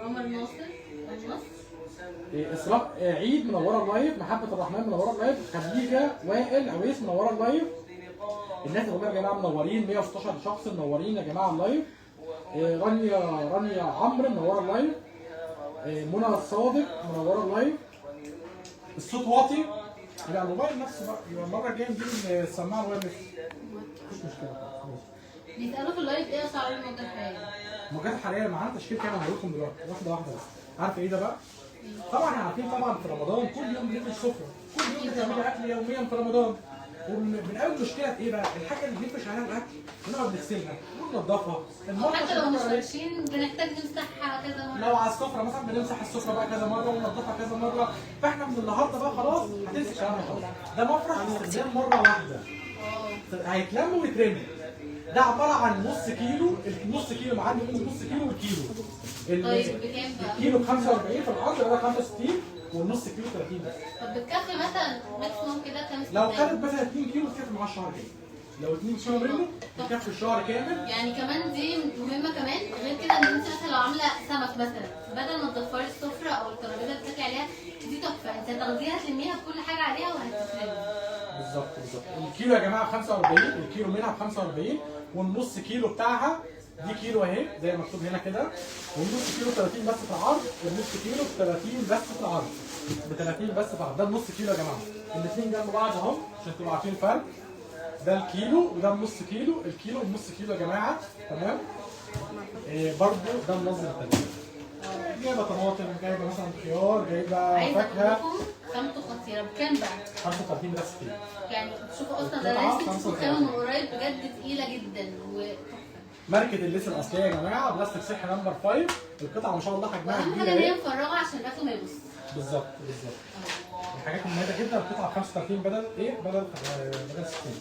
عمر ناصر. اسراء عيد منوره اللايف. محبه الرحمن منوره اللايف. خديجه وائل عويس منوره اللايف. الناس اللي يا جماعه منورين، 116 شخص منورين يا جماعه اللايف. رانيا عمرو منوره اللايف. منى الصادق منوره اللايف. الصوت واطي. لا الموبايل نفسه بقى، يبقى المره الجايه نجيب السماعه الموبايل مفيش مشكله. بيسالوا في اللايف ايه اسعار الموجات الحاليه؟ الموجات الحاليه معانا تشكيل كام هقول لكم دلوقتي واحده واحده بس. عارفه ايه ده بقى؟ طبعا احنا عارفين طبعا في رمضان كل يوم بنعمل سفره، كل يوم بنعمل اكل يوميا في رمضان. وبنقابل مشكله ايه بقى؟ الحاجه اللي بنفرش عليها الاكل بنقعد نغسلها وننضفها. حتى لو مش فرشين بنحتاج نمسحها كذا مره. لو على السفره مثلا بنمسح السفره بقى كذا مره وننضفها كذا مره، فاحنا من النهارده بقى خلاص هتمسك كلامنا خلاص. ده مفرش استخدام مره واحده. هيتلم ويترمي. ده عباره عن نص كيلو، النص كيلو معانا نص كيلو والكيلو. طيب بكام بقى؟ الكيلو ب 45 في العرض ده 65 والنص كيلو 30 بس. طب بتكفي مثلا ماكسيموم كده كام لو خدت مثلا 2 كيلو تكفي معاه الشهر كامل. لو 2 كيلو منه تكفي الشهر كامل. يعني كمان دي مهمه كمان غير كده ان انت مثلا لو عامله سمك مثلا بدل ما تضفري السفره او الترابيزه اللي بتاكلي عليها دي تحفه، انت هتاخديها تلميها بكل حاجه عليها وهتتلم. بالظبط. الكيلو يا جماعه 45، الكيلو منها ب 45 والنص كيلو بتاعها دي كيلو اهي زي ما مكتوب هنا كده، والنص كيلو 30 بس في العرض، والنص كيلو ب 30 بس في العرض. ب 30 بس في العرض. ده النص كيلو يا جماعه. الاثنين جنب بعض اهو عشان تبقوا عارفين الفرق. ده الكيلو وده النص كيلو، الكيلو والنص كيلو يا جماعه تمام. برضو ده منظم التلاجه. جايبه طماطم، جايبه مثلا خيار، جايبه فاكهه. خامته خطيره. بكام بقى؟ 35 بس كيلو. يعني شوفوا اصلا ده انا لسه بشوف خامه من قريب بجد تقيله جدا وتحفه. ماركه الليس الاصليه يا جماعه، بلاستيك صحي نمبر 5. القطعه ما شاء الله حجمها اهم كبير حاجه ان هي اهي. مفرغه عشان الاكل ما يبص. بالظبط. الحاجات المميزه جدا القطعه 35 بدل 60.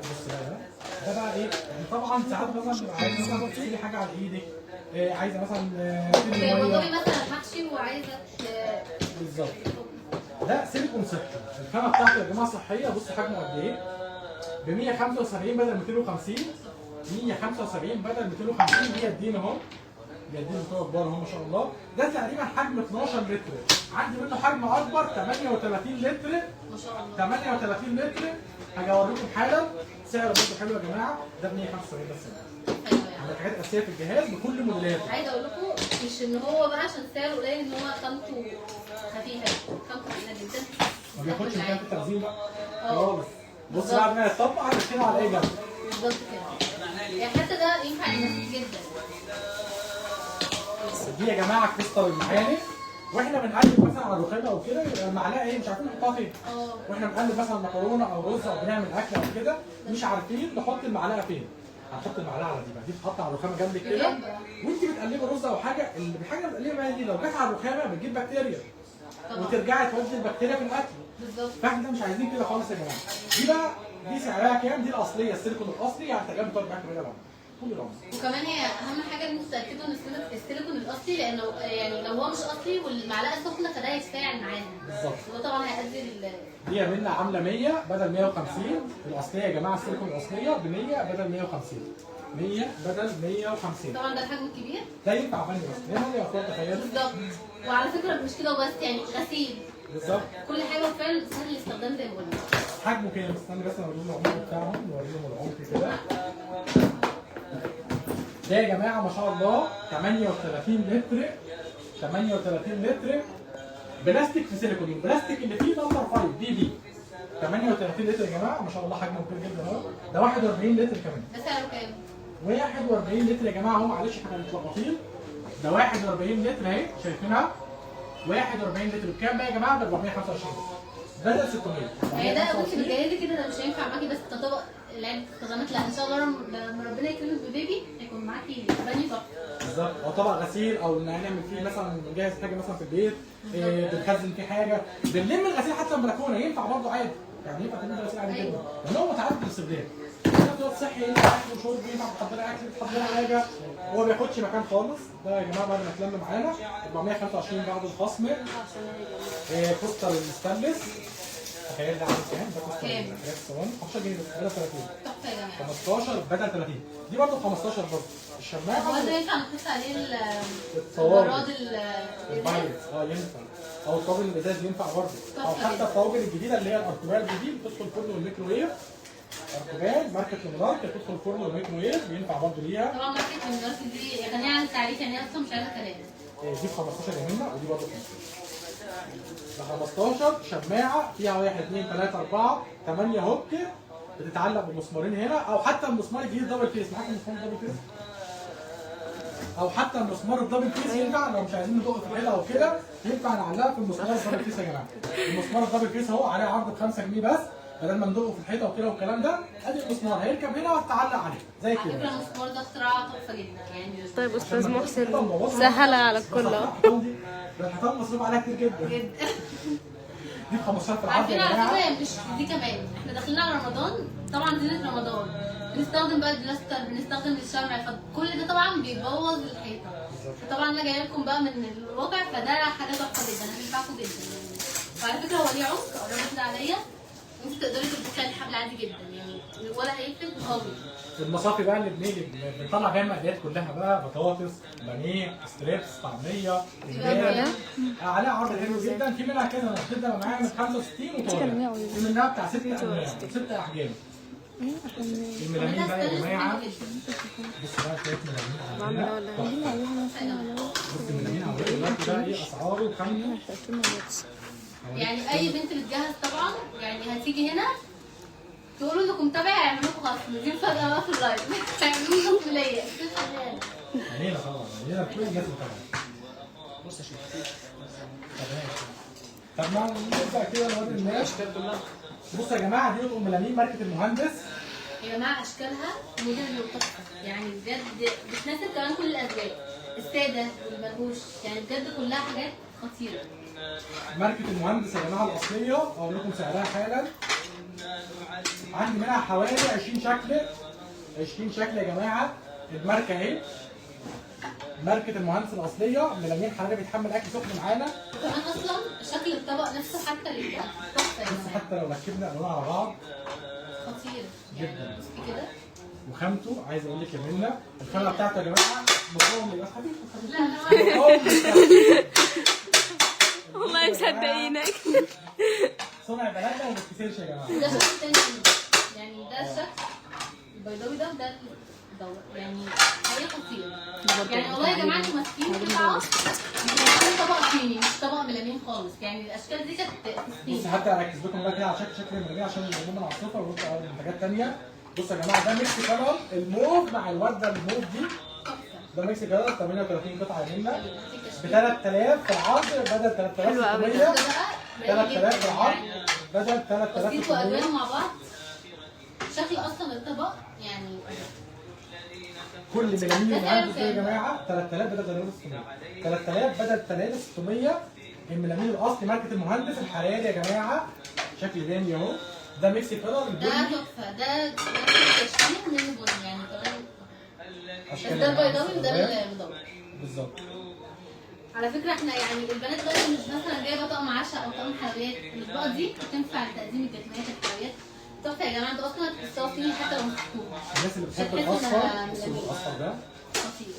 بص بقى ده بقى ايه؟ طبعا ساعات مثلا بتبقى عايزه مثلا تشيلي حاجه على ايدك، عايزه مثلا تشيلي والله ميه. مثلا محشي وعايزه بالظبط. ده سيليكون صحي. الخامه بتاعته يا جماعه صحيه. بص حجمه قد ايه؟ ب 175 بدل 250. 175 بدل 250 بيدينا اهو. بيدينا بتوع كبار اهو ما شاء الله. ده تقريبا حجم 12 لتر. عندي منه حجم اكبر 38 لتر. ما شاء الله 38 لتر. هاجي اوريكم حالا. سعره برضه حلو يا جماعه. ده ب 175 بس. من الحاجات الاساسيه في الجهاز بكل موديلاته. عايزه اقول لكم مش ان هو بقى عشان سعره قليل ان هو خامته خفيفه، خامته خفيفه جدا. ما بياخدش مكان في التخزين بقى اه خالص. بص بعد ما يتطبق هتشيله على اي جنب. بالظبط كده. يعني حتى ده ينفع للناس جدا. دي يا جماعه كريستال المعالق. واحنا بنقلب مثلا على الرخامه او كده يبقى المعلقه ايه مش عارفين نحطها فين. واحنا بنقلب مثلا مكرونه او رز او بنعمل اكل او كده مش عارفين نحط المعلقه فين. هنحط المعلقه على دي بقى، دي بتتحط على الرخامه جنبك كده وانت بتقلبي رز او حاجه. الحاجه اللي بتقلبيها دي لو جت على الرخامه بتجيب بكتيريا وترجعي تودي البكتيريا في الاكل. بالظبط. فاحنا مش عايزين كده خالص يا جماعه. دي بقى دي سعرها كام؟ دي الاصليه السيليكون الاصلي يعني تقريبا بتقعد معاك بقى بولي رمل. وكمان هي اهم حاجه ان انتوا تتاكدوا ان السيليكون الاصلي، لانه يعني لو هو مش اصلي والمعلقه سخنه فده هيتفاعل معاها. بالظبط. وده طبعا هيؤدي دي يا منى عامله 100 بدل 150. الاصليه يا جماعه السيليكون الاصليه ب 100 بدل 150. 100 بدل 150. طبعا ده الحجم الكبير. ده ينفع بني بس. ليه يا اخوات تخيلوا؟ بالظبط. وعلى فكره مش كده وبس، يعني غسيل. بالظبط. كل حاجه فعلا سهل الاستخدام زي ما قلنا. حجمه كام؟ استنى بس اوريهم العمق بتاعهم، نوريهم العمق كده. ده يا جماعه ما شاء الله 38 لتر. 38 لتر بلاستيك في سيليكون. البلاستيك اللي فيه نمبر 5 دي 38 لتر يا جماعه ما شاء الله، حجمه كبير جدا اهو. ده 41 لتر كمان. ده سعره كام؟ 41 لتر يا جماعه اهو، معلش احنا متلخبطين. ده 41 لتر اهي شايفينها. 41 لتر بكام بقى يا جماعه؟ ب 425 بدل 600. يعني ده بصي بالجاهزه كده، ده مش هينفع معاكي بس كطبق لعبه استخدامات، لا ان شاء الله لما ربنا يكرمك ببيبي هيكون معاكي بني تحفه. بالظبط. او طبق غسيل، او ان هنعمل فيه مثلا نجهز حاجه مثلا في البيت، بنخزن فيه حاجه، بنلم الغسيل حتى البلكونه ينفع برضه عادي. يعني ينفع تعمل غسيل عادي جدا لان هو متعدد الاستخدام. ينفع صحي، ينفع اكل وشرب، ينفع تحضري اكل، تحضري حاجه. هو ما بياخدش مكان خالص. ده يا جماعه بعد ما اتلم معانا 425 بعد الخصم. كوستر الستانلس تخيل ده عامل كام؟ ده كوستر الحاجات الصواني 15 جنيه بس بدل 30. تحفه يا جماعه. 15 بدل 30. دي برضه 15 برضه. الشماعه هو ده ينفع نحط عليه الصوابع البراد البايركس. ينفع. او الطاجن الازاز ينفع برضه. او حتى الطواجن الجديده اللي هي الارتوبال الجديد بتدخل الفرن والميكروويف. ارتوبال ماركه ليمونارك بتدخل الفرن والميكروويف ينفع برضه ليها. طبعا ماركه ليمونارك دي غنيه عن التعريف، يعني اصلا مش عايزه كلام. دي ب 15 يا منى، ودي برضه 15. ب 15 شماعه فيها 1 2 3 4 8 هوك بتتعلق بالمسمارين هنا، او حتى المسمار الجديد دبل فيس. معاك المسمار الدبل فيس؟ او حتى المسمار الدبل فيس ينفع لو مش عايزين ندق في الحيله او كده، ينفع نعلقها في المسمار الدبل فيس يا جماعه. المسمار الدبل فيس اهو عليه عرض ب 5 جنيه بس، بدل ما ندقه في الحيطه وكده والكلام ده. ادي المسمار هيركب هنا وهتتعلق عليه زي على كده. فكره المسمار ده اختراع تحفه جدا يعني. طيب استاذ محسن سهل على الكل اهو. ده الحيطان مصروف عليها كتير جدا. جدا. دي ب 15 في العرض عارفين يا على جماعه. فكره مش دي كمان، احنا داخلين على رمضان طبعا، زينه رمضان بنستخدم بقى البلاستر، بنستخدم الشمع، فكل ده طبعا بيبوظ الحيطه. فطبعا انا جايه لكم بقى من الواقع، فده حاجه تحفه جدا هتنفعكم جدا يعني. وعلى فكره هو ليه عمق، قربت كده عليا، انت تقدري تربطي عليه حبل عادي جدا يعني، ولا هيفرد قوي. المصافي بقى اللي بنطلع بيها المقادير كلها بقى، بطاطس، بانيه، ستريبس، طعميه، رجال. عليها عرض حلو جدا. في منها كده بتبدا معايا من 65 وطالع. في منها بتاع 6 انواع 6 احجام. الميلامين بقى يا جماعه، بصوا بقى شويه ميلامين عليها. بصوا الميلامين عليها دلوقتي بقى ايه اسعاره كام؟ يعني اي بنت بتجهز طبعا يعني هتيجي هنا تقولوا انكم متابع هيعملوا لكم خصم. دي مفاجاه بقى في اللايف. هيعملوا خصم ليا. علينا طبعا، علينا كل الناس طبعا. بص يا شيخ. طب ما نبدا كده نوري الناس. بصوا يا جماعه دي ام ميلامين ماركه المهندس. يا جماعه اشكالها موديل وتحفه يعني بجد، بتناسب كمان كل الاذواق، الساده والمنقوش، يعني بجد كلها حاجات خطيره. ماركه المهندس يا جماعه الاصليه، اقول لكم سعرها حالا. عندي منها حوالي 20 شكل. 20 شكل يا جماعه. الماركه اهي، ماركه المهندس الاصليه. ميلامين حراري بيتحمل اكل سخن معانا. وكمان اصلا شكل الطبق نفسه حتى اللي تحفه يا بس جماعه. حتى لو ركبنا الوان على بعض خطير جدا. يعني. بصي كده. وخامته عايز اقول لك يا منى، الخامه بتاعته يا جماعه مقاوم للإصابة. حبيبي لا مقاوم والله مصدقينك. صنع بلدنا وما بتكسرش يا جماعه. ده شكل تاني يعني، ده الشكل البيضاوي ده الدور يعني، هي خطير يعني. والله يا جماعه انتوا ماسكين قطعه ماسكين طبق صيني مش طبق ميلامين خالص يعني. الاشكال دي كانت بص صيني. حتى اركز لكم بقى كده على شكل الميلامين عشان الهموم العاصفه ونبص على منتجات ثانيه. بصوا يا جماعه ده ميكس كلر الموف مع الورده الموف دي. ده ميكس كلر 38 قطعه يا منى ب 3000 في العرض بدل 3600. 3000 في العرض بدل 3600. بصيتوا الوانهم مع بعض، شكل اصلا الطبق يعني. كل ميلامين المهندس يا جماعه 3000 بدل 3600. 3000 بدل 3600. الميلامين الاصلي ماركه المهندس الحراري يا جماعه. شكل تاني اهو. ده ميكس كلر ده تحفه، ده تشكيل من البن يعني كمان. اشكال ده يا جماعة البيضاوي وده الألوان. المدور. بالظبط. على فكره احنا يعني البنات دلوقتي مش مثلا جايبه طقم عشاء او طقم حلويات، الاطباق دي بتنفع لتقديم الجاتوهات الحلويات. تحفه يا جماعه، انتوا اصلا هتحسوها فيه حتى لو مش مكتوب. الناس اللي بتحب بتحس الاصفر، إنها بصوا جميلة. الاصفر ده، خطير.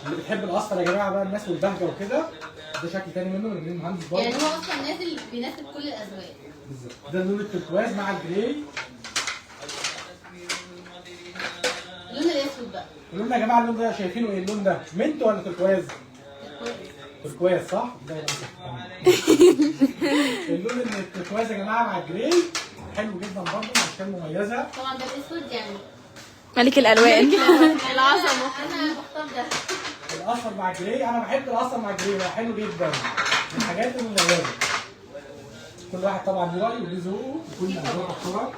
اللي بتحب الاصفر يا جماعه بقى الناس والبهجه وكده، ده شكل تاني منه اللي بنقول مهندس برضه. يعني هو اصلا نازل بيناسب كل الاذواق. بالظبط. ده لون التركواز مع الجراي. اللون الاسود بقى اللون يا جماعه، اللون ده شايفينه ايه؟ اللون ده منت ولا تركواز؟ كويس. تركواز صح؟ ده يبقى صح. اللون التركواز يا جماعه مع الجراي حلو جدا برضه، اشكال مميزه. طبعا ده الاسود يعني ملك الالوان. العظمه. انا بختار ده. الاصفر مع الجراي، انا بحب الاصفر مع الجراي، ده حلو جدا من الحاجات المميزه. كل واحد طبعا له رايه وليه ذوقه وكل اذواقه محترمه.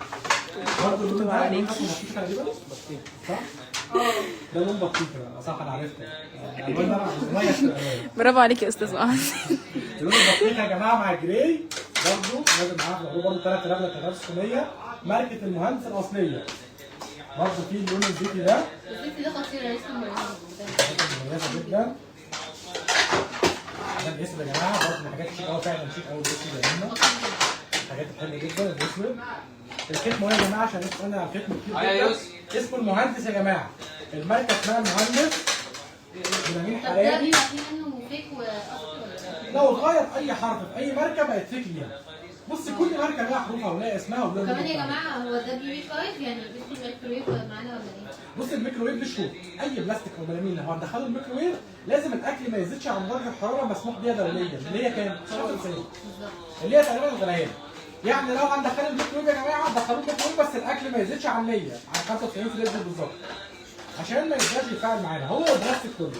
برضه اللون ده لون اسمه بطيخ تقريبا، صح؟ ده لون بطيخ بقى، صح انا عرفته. الالوان ده انا مميز في الالوان. برافو عليك يا استاذ معاذ. اللون البطيخ يا جماعه مع الجراي برضه نازل معاه في العروض برضه 3000 ل 3600، ماركه المهندس الاصليه. برضه في اللون الزيتي ده، الزيت ده خطير يا اسمه مميزه جدا. ده الاسود يا جماعه برضه من الحاجات الشيك قوي، فعلا شيك قوي الاسود يا جماعه. حاجات حلوه جدا الاسود. الختم هو يا جماعه عشان اتفقنا على الختم كتير جدا. اسمه المهندس يا جماعه، الماركه اسمها المهندس بنيامين طب ده حلالي. بيبقى فيه منه فيك واصلي ولا لو اتغير اي حرف في اي ماركه بقت فيك ليها. بص كل ماركه لها حروفها ولها اسمها ولها كمان يا لونها. جماعه هو ده بي 5 يعني باسم الميكرويف معانا ولا ايه؟ بص الميكروويف له شروط، اي بلاستيك او ملامين لو هندخله الميكروويف لازم الاكل ما يزيدش عن درجه الحراره مسموح بيها دوليا، اللي هي كام؟ 95، بالظبط. اللي هي تقريبا الغليان. يعني لو هندخله الميكروويف يا جماعه دخلوه الميكروويف بس الاكل ما يزيدش عن 100، عن 95 في لتر بالظبط، عشان ما يبقاش يتفاعل معانا. هو البلاستيك كله.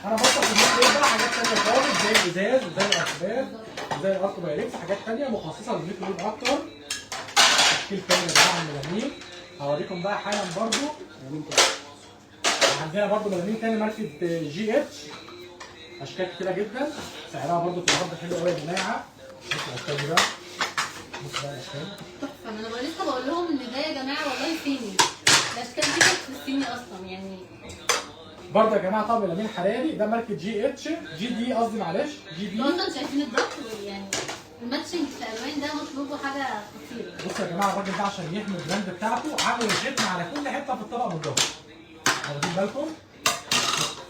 انا بطلع في الميكروويف بقى حاجات ثانيه خالص زي الازاز وزي الاركبات وزي الاركو بايركس، حاجات ثانيه مخصصه للميكروويف اكتر. تشكيل تاني يا جماعه الملامين هوريكم بقى حالا برضو. عندنا برضو ملامين تاني ماركه جي اتش، اشكال كتيره جدا، سعرها برضو في العرض حلو قوي يا جماعه. بصوا الاشكال دي بقى، بصوا بقى الاشكال تحفه. انا لسه بقول لهم ان ده يا جماعه والله صيني، الاشكال دي كانت في الصيني اصلا يعني. برضه يا جماعه طبعا ملامين حراري، ده ماركه جي اتش، جي دي قصدي معلش، جي دي. انتوا اصلا شايفين الضغط يعني الماتشنج في الالوان ده مطلوب حاجه خطيره. بصوا يا جماعه الراجل ده عشان يحمي البراند بتاعته عامل الختم على كل حته في الطبق من جوه. واخدين بالكم؟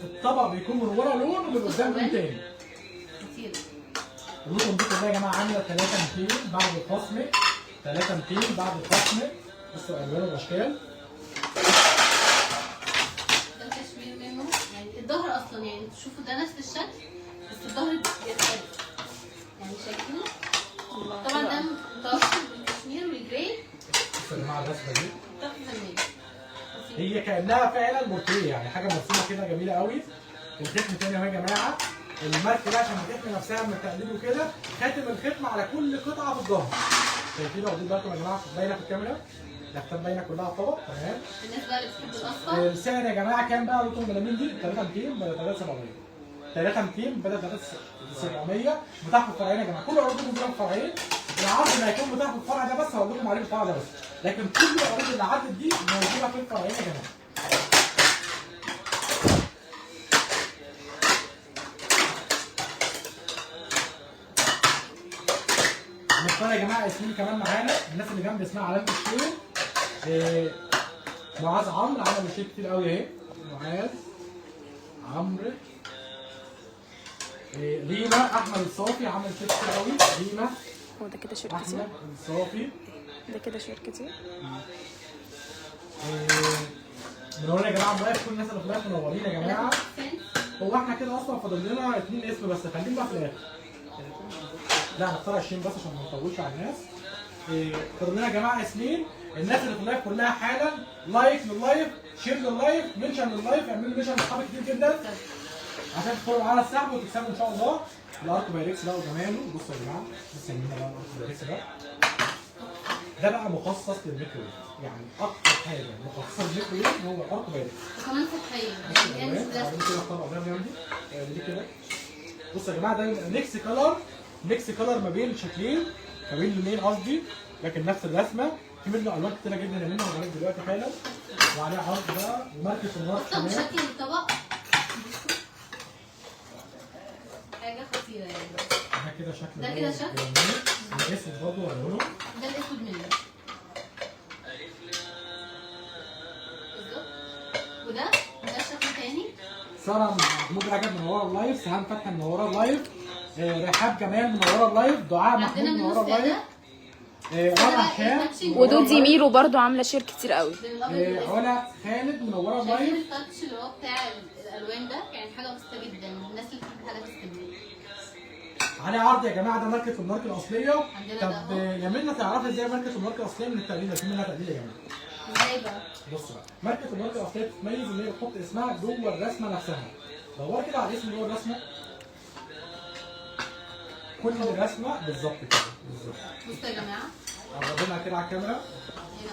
الطبق بيكون من ورا لون ومن قدام لون تاني. كتير. الرقم دي كلها يا جماعه عامله 3200 بعد الخصم، 3200 بعد الخصم. بصوا الالوان والاشكال. ده الكشمير منه يعني الظهر اصلا يعني تشوفوا ده نفس الشكل بس الظهر بيختلف يعني شايفينه. طبعا ده متوسط الكشمير والجراي. بصوا يا جماعه الرسمه دي تحفه فنيه. هي كانها فعلا بورتريه، يعني حاجه مرسومه كده جميله قوي. الختم تاني اهو يا جماعه، الماركه بقى عشان بتحمي نفسها من التقليد وكده، خاتم الختم على كل قطعه في الظهر. شايفين؟ واخدين بالكم يا جماعه؟ باينه في الكاميرا؟ الاختام باينه كلها على الطبق، تمام. الناس بقى اللي بتحب الاصفر. السعر يا جماعه كام بقى؟ رقم الملامين دي 3200 بدل 3700. 3200 بدل 3700 متاح في الفرعين يا جماعه، كل عروض موجوده في الفرعين. العرض اللي هيكون متاح في الفرع ده بس هقول لكم عليه الفرع ده بس، لكن كل العروض اللي عدت دي موجوده في الفرعين يا جماعه. نختار يا جماعه اسمين كمان معانا، الناس اللي جنب اسمها علامه الشير. معاذ عمرو عمل شيء كتير قوي اهي، معاذ عمرو. ريما احمد الصافي عمل شيء كتير قوي، ريما هو ده كده شركتي؟ احمد الصافي. ده كده شركتي؟ منورين يا جماعه، ملايف كل الناس اللي في اللايف منورين يا جماعه. هو احنا كده اصلا فاضل لنا 2 اسم بس، خليهم بقى في الاخر. لا هنختار 20 بس عشان ما نطولش على الناس. فاضل لنا يا جماعه اسمين، الناس اللي في اللايف كلها حالا لايك لللايف، شير لللايف، منشن لللايف، اعملوا منشن لاصحابك كتير جدا عشان تدخلوا معانا السحب وتكسبوا ان شاء الله. الارك بايركس ده وجماله، بصوا يا جماعه بصوا يمينا بقى الارك بايركس ده بقى مخصص للميكروويف، يعني اكتر حاجه مخصصه للميكروويف هو الارك بايركس. وكمان صحيه يعني مش بلاستيك. كده اختار قدام جنبي دي كده. بصوا يا جماعه ده ميكس كلر، ميكس كلر ما بين شكلين، ما بين لونين قصدي، لكن نفس الرسمه. في منه الوان كتيره جدا منه هوريك دلوقتي حالا. وعليه عرض بقى وماركه النار بصوا كمان. بشكل الطبق حاجه خطيره يعني. ده كده شكل ده كده شكل. جميل. الاسود برضه وريهولهم. ده الاسود منه بالظبط. وده شكل تاني. ساره محمود رجب من ورا اللايف، سهام فتحي من ورا اللايف، رحاب جمال من ورا اللايف، دعاء محمود عندنا من منه ورا اللايف، علا هشام ودودي ميرو برضو عامله شير كتير قوي. علا خالد من ورا شايفين اللايف. التاتش اللي هو بتاع الالوان ده يعني حاجه بسيطه جدا، الناس اللي بتحب حاجات السيمبل. عليه عرض يا جماعه، ده ماركه الماركه الاصليه. عندنا طب ده يا منى تعرفي ازاي ماركه الماركه الاصليه من التقليد؟ في منها تقليد يا جماعه. ازاي بقى؟ بص بقى، ماركه الماركه الاصليه بتتميز ان هي بتحط اسمها جوه الرسمه نفسها. دور كده على الاسم جوه الرسمه. كل الرسمه بالظبط كده بالظبط. بصوا يا جماعه قربنا كده على الكاميرا. هنا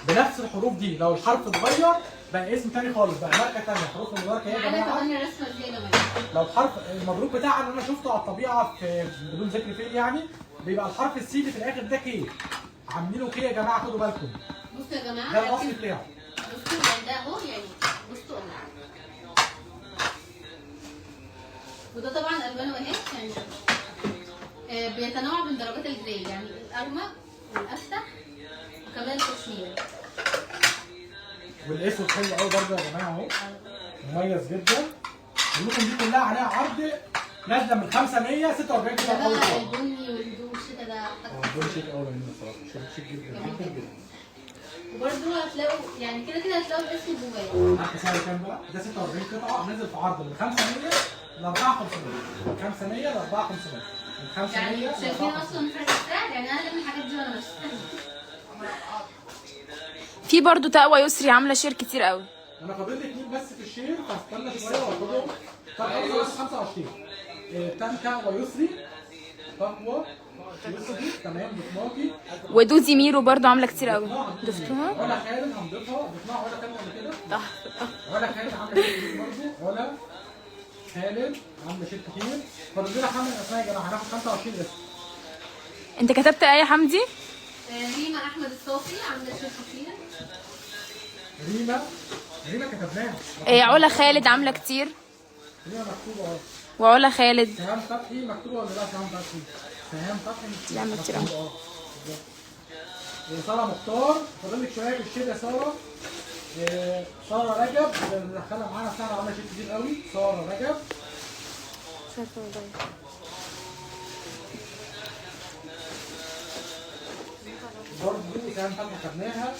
بنفس الحروف دي، لو الحرف اتغير بقى اسم تاني خالص، بقى ماركه تانيه، حروف مباركه يا معانا جماعه. كمان الرسمه دي يا جماعه. لو حرف المبروك بتاعنا اللي انا شفته على الطبيعه في بدون ذكر فين يعني، بيبقى الحرف السي في الاخر ده كي. عاملينه كي يا جماعه، خدوا بالكم. بصوا يا جماعه ده الاصل بتاعه. بصوا يعني ده اهو يعني بصوا وده طبعا الوانه اهي يعني بيتنوع بين درجات الجراي، يعني الارمق والافتح وكمان الكشمير. والاسود حلو قوي برضه يا جماعه اهو، مميز جدا. اللوكم دي كلها عليها عرض نازله من 500 46 كده ده قوي بقى خالص. البني والهدوء الشتا ده دول شيك قوي منه بصراحه، شيك جدا جدا جدا. وبرده هتلاقوا يعني كده هتلاقوا الاسم جواه. عارفه سعر كام بقى؟ ده 46 قطعه نازل في عرض من 500 ل 4500. من 500 ل 4500. من 500 يعني ل شايفين 4500. اصلا فرق السعر، يعني انا من الحاجات دي وانا ماشيه. في برضو تقوى يسري عامله شير كتير قوي. انا فاضل لي 2 بس في الشير، فاستنى شويه واخدهم. تقوى 25. تقوى يسري. تقوى يسري تمام بطماطي. ودودي ميرو برضو عامله كتير قوي. ضفتوها؟ ولا خالد هنضيفها، ضفناها ولا كام قبل كده؟ تحفه. ولا خالد عامله شير كتير برضه، ولا خالد عامله شير كتير. فاضل لنا 5 اسماء يا جماعه، هناخد 25 اسم. انت كتبت ايه يا حمدي؟ ريما احمد الصافي عامله شير خطير. ريما كتبناها. علا خالد عامله كتير. ريما مكتوبه اهو. وعلا خالد سهام فتحي مكتوبه ولا لا؟ سهام فتحي. سهام فتحي عامله كتير قوي. مكتوبة بالظبط. ساره مختار، فاضل لك شويه في الشير يا ساره. ساره رجب دخلها معانا، ساره عامله شير كتير قوي. ساره رجب برضه سهام فتحي خدناها.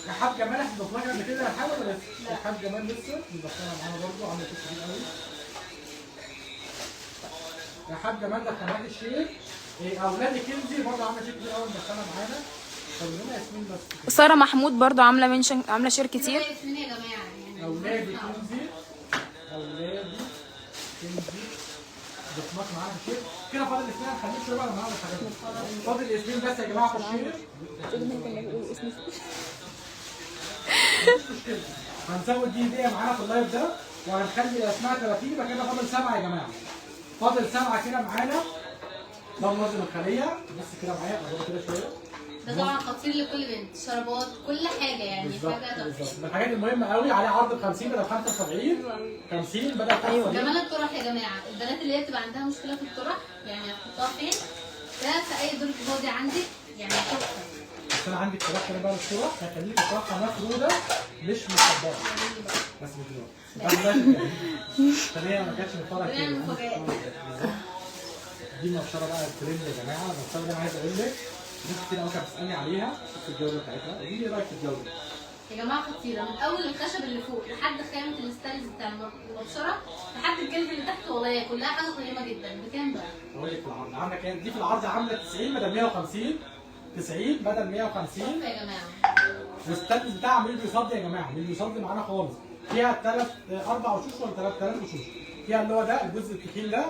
رحاب جمال احنا ضفناها قبل كده رحاب ولا لسه؟ رحاب جمال لسه بنضفناها معانا برضه، عامله شير كتير قوي. رحاب جمال دخلناها الشير. اولاد كنزي برضه عامله شير كتير قوي مدخلها معانا. فاضل لنا ياسمين بس. ساره محمود برضو عامله شير كتير. اسمين يا جماعه يعني اولادي كنزي. اولادي كنزي ضفناك معانا في الشير. كده فاضل اسمين، هنخليه شويه بقى لما نعمل الحاجات دي. فاضل اسمين بس يا جماعه في الشير. مفيش مشكله. هنزود دي هديه معانا في اللايف ده، وهنخلي اسمها 30. يبقى كده فاضل 7 يا جماعه. فاضل 7 كده معانا. ده منظم الخليه، بص كده معايا اهو كده شويه. ده طبعا خطير لكل بنت، شربات كل حاجه يعني بالظبط حاجه تحفه. بالظبط. من الحاجات المهمه قوي، عليه عرض ب 50 بدل 75. 50 بدل 75. كمان الطرح يا جماعه، البنات اللي هي بتبقى عندها مشكله في الطرح يعني هتحطها فين؟ ده في اي درج فاضي عندك يعني تحفه. بس انا عندي اقتراح كده بقى للصور، هخليك الطرحه مفروده مش مصبره. بس مش دلوقتي. عشان هي ما كانتش مفرده كده. دي مبشره بقى الترند يا جماعه. المبشره دي انا عايز اقول لك ناس كتير قوي كانت بتسالني عليها في الجوده بتاعتها. قولي لي رايك في الجوده. يا جماعه خطيره، من اول الخشب اللي فوق لحد خامه الستايلز بتاع المبشره لحد الجلد اللي تحت، والله كلها حاجه قيمه جدا. بكام بقى؟ اقول لك في العرض عامله كام؟ دي في العرض عامله 90 بدل 150. 90 بدل 150. تحفه يا جماعه. والستايلز بتاعها مش بيصدي يا جماعه، مش بيصدي معانا خالص. فيها 4 وشوش ولا 3 وشوش. فيها اللي هو ده الجزء التخين ده،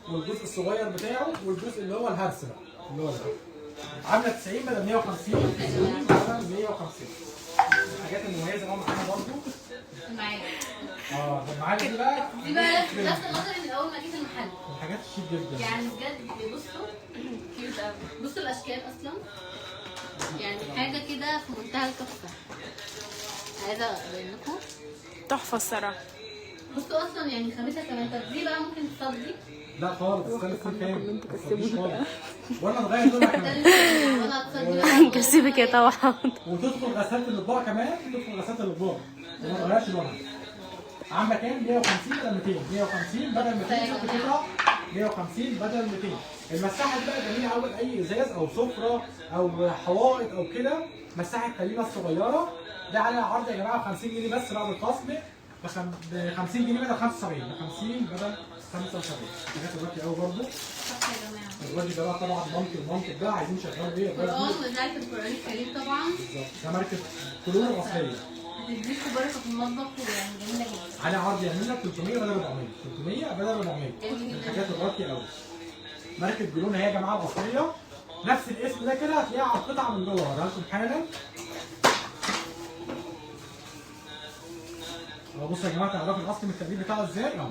والجزء الصغير بتاعه، والجزء اللي هو الهرس بقى اللي هو ده. عامله 90 بدل 150. 90 بدل 150. الحاجات المميزه قوي معانا برضه. معاك. معانا دي بقى. دي بقى لفت نظري من اول ما جيت المحل. الحاجات الشيك جدا. يعني بجد بصوا كيوت قوي. بصوا الاشكال اصلا في منتهى التحفه. عايزه ابين لكم. تحفه الصراحه. بصوا اصلا يعني خامتها كمان. طب دي بقى ممكن تصدي. لا خالص، استنى كام كام وانا نغير لونها ده كمان. اللي ولا تصدي بقى. هنكسبك يا طبعا. وتدخل غسالة الاطباق كمان، تدخل غسالة الاطباق وما تغيرش لونها. عامله كام؟ 150 بدل 200، 150 بدل 200 شفت قطعه، 150 بدل 200. المساحه دي بقى جميله قوي لاي ازاز او سفره او حوائط او كده. مساحه كليمه الصغيره ده عليها عرض يا جماعه ب 50 جنيه بس بعد الخصم، ب 50 جنيه بدل 75، ب 50 بدل 75. حاجات دلوقتي قوي برضه. تحفه يا جماعه. الراجل ده بقى طبعا المنطق ده عايزين شغال بيه قرآن وإذاعة القرآن الكريم طبعا. بالظبط. ده ماركه كلور الاصليه. هتديكوا بركه في المطبخ ويعني جميله جدا. على عرض يعمل لك 300 بدل 400، 300 بدل 400. الحاجات الراقيه قوي. ماركه جلون هي يا جماعه الاصليه، نفس الاسم ده كده هتلاقيها على القطعه من جوه، هوريها لكم حالا. بصوا يا جماعه تعرفوا الاصل من التقليد بتاعه ازاي؟ اهو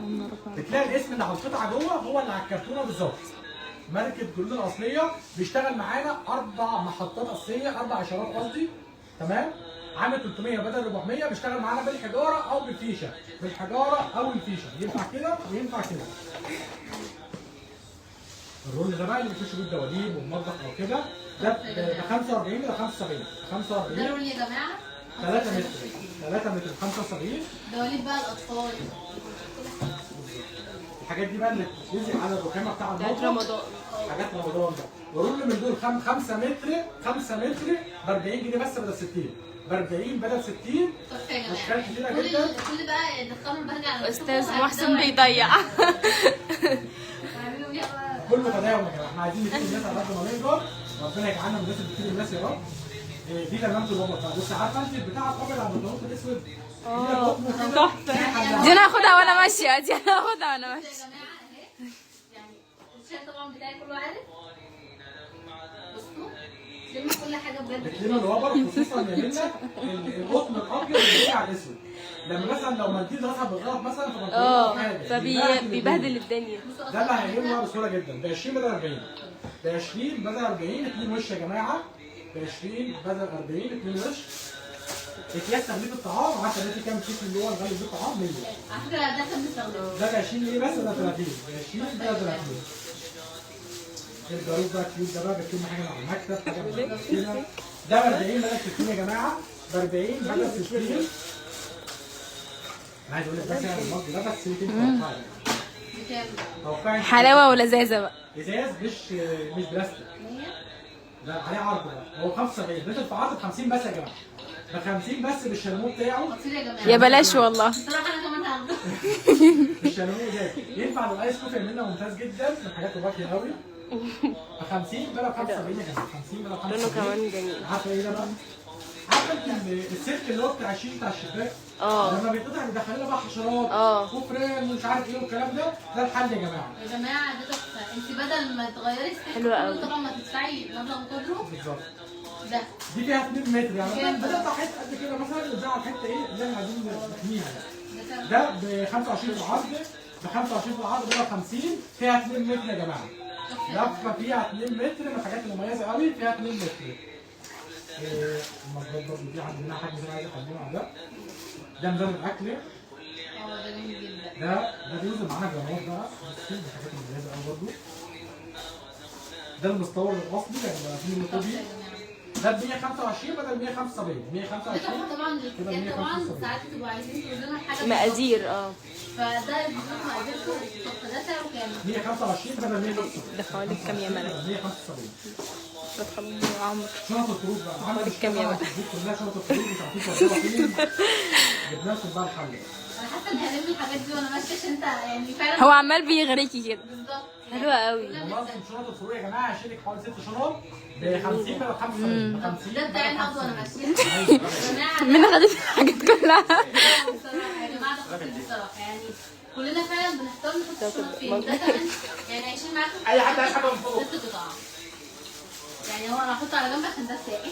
بتلاقي الاسم اللي على القطعه جوه هو اللي على الكرتونه بالظبط. ماركه جلون الاصليه بيشتغل معانا 4 محطات اساسيه، 4 اشارات قصدي، تمام؟ عامل 300 بدل 400. بيشتغل معانا بالحجاره او بالفيشه، بالحجاره او الفيشه، ينفع كده وينفع كده. الرول ده بقى اللي بيخش بيه الدواليب والمطبخ او كده، ده ب 45 ل 75. 45 ده رول يا جماعه 3 متر، 3 متر 75. دواليب بقى الاطفال. الحاجات دي بقى اللي بتنزل على الرخامه بتاع المطبخ. بتاعت رمضان. حاجات رمضان ده. ورول من دول 5 متر، 5 متر ب 40 جنيه بس بدل 60. ب 40 بدل 60. تحفه يا اشكال جماعه. كتيره جدا. كل بقى دخلوا البهجه على استاذ محسن بيضيع. اعملوا بيها بقى. كله تداول يا جماعه، احنا عايزين نفيد الناس على قد ما نقدر. ربنا يجعلنا من الناس اللي بتفيد الناس يا رب. دي تمامة الوضع بقى. بص عارفه انت البتاع الابيض على البنطلون الاسود؟ تحفه. دي انا هاخدها وانا ماشيه، دي انا هاخدها وانا يا ماشيه. جماعه اهي يعني الشاي طبعا بتاعي كله عارف. بصوا لموا كل حاجه بجد. بتلم الوبر خصوصا يا منى القطن الابيض اللي جاي على الاسود. لما مثلا لو منديل راسها بالغلط مثلا في بنطلون او حاجه فبيبهدل الدنيا. ده اللي هيجيبه بقى بسهوله جدا. ب 20 بدل 40. ب 20 بدل 40 2 وش يا جماعه. ب 20 بدل 40 2 وش. اكياس تغليف الطعام، عارفه دلوقتي كام كيس اللي هو نغلف بيه الطعام؟ 100. على فكره ده كان بنستخدمه. ده ب 20 جنيه بس ولا 30؟ ب 20 بدل 30. الجاروب بقى كيوت ده بقى بتكون حاجه على المكتب، حاجه من كده. ده ب 40 بدل 60 يا جماعه. ب 40 بدل 60. انا عايز اقول لك ده سعر المصري ده بس يمكن بكام؟ توقعي حلاوه ولذاذه بقى. ازاز مش بلاستيك. 100. ده عليه عرض بقى، هو 75 نزل في عرض ب 50 بس يا جماعه. ب 50 بس بالشاليمو بتاعه. خطير يا جماعه. يا بلاش والله. بصراحه انا كمان هاخده. بالشاليمو ده ينفع للايس كوفي منه ممتاز جدا، من الحاجات الراقيه قوي. ب 50 بدل 75 يا جماعه. 50 بدل 75. لونه كمان جميل. عارفه ايه ده بقى؟ عارفه انت السلك اللي هو بتاع الشيش بتاع الشباك؟ لما بيتقطع بيدخل لنا بقى حشرات وفران ومش عارف ايه والكلام ده الحل يا جماعه. يا جماعه ده تحفه. انت بدل ما تغيري السلك حلوة قوي. طبعا ما تدفعي مبلغ قدره. بالظبط. ده دي فيها 2 متر يعني كام؟ بدل بتاع حته قد كده مثلا نزعل الحته ايه اللي احنا عايزين نحميها يعني. كام؟ ده ب 25 في العرض، ب 25 في العرض ب 50. فيها 2 متر يا جماعه. لفه فيها 2 متر من الحاجات المميزه قوي، فيها 2 متر. المصدر برضه دي عندنا حاجه كده عايز اخليها على ده. ده ميزان الاكل. ده جميل جدا. ده بينزل معانا جرامات بقى، بس دي الحاجات المميزه قوي برضه. ده المستورد الاصلي يعني بقى فيه المطبي. ده ب 125 بدل 175. 125 طبعا الكتاب طبعا ساعات بتبقوا عايزين توزنوا الحاجه مقادير فده بيظبط مقاديركم. ده سعره كام؟ 125 بدل 175. ده حوالي كام يا ملك؟ 175. فتح الله عمرك. شنطة الخروج بقى. حوالي كام يا ملك؟ كلها شنطة الخروج مش عارفين توزعوها فين. جبنا لكم بقى الحل. انا حاسه اني هلم الحاجات دي وانا ماشيه عشان انت يعني فعلا هو عمال بيغريكي كده. بالظبط. حلوة قوي. منظم شنط الخروج يا جماعة هشيلك حوالي 6 شنط ب 50 بدل 75. ب 50 ده بتاعي هاخده وانا ماشيه. ايوه. يا جماعه من خدت الحاجات كلها. بصراحه يا جماعه ده خطير بصراحه يعني كلنا فعلا بنحتار نحط الشنط فين. ده كمان يعني عايشين معاكم اي حد عايز حاجة من فوق. 6 قطع. يعني هو انا هحطه على جنب عشان ده الساقي.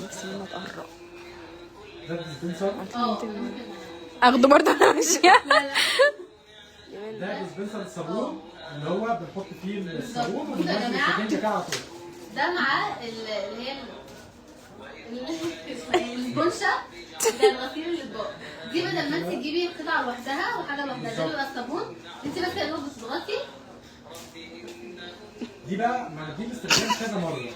نفسي منها تقرب. ده ديسبنسر. ممكن. اخده برضه وانا ماشيه. ده ديسبنسر الصابون اللي هو بنحط فيه الصابون بصوا يا وبننزل جماعة. السكين كده على طول. ده مع اللي هي البنشه ده الغسيل الاطباق. دي بدل ما انت تجيبي قطعه لوحدها وحاجه لوحدها، ده بيبقى الصابون، انت بس يا دوب بتضغطي. دي بقى دي باستخدام كذا مره،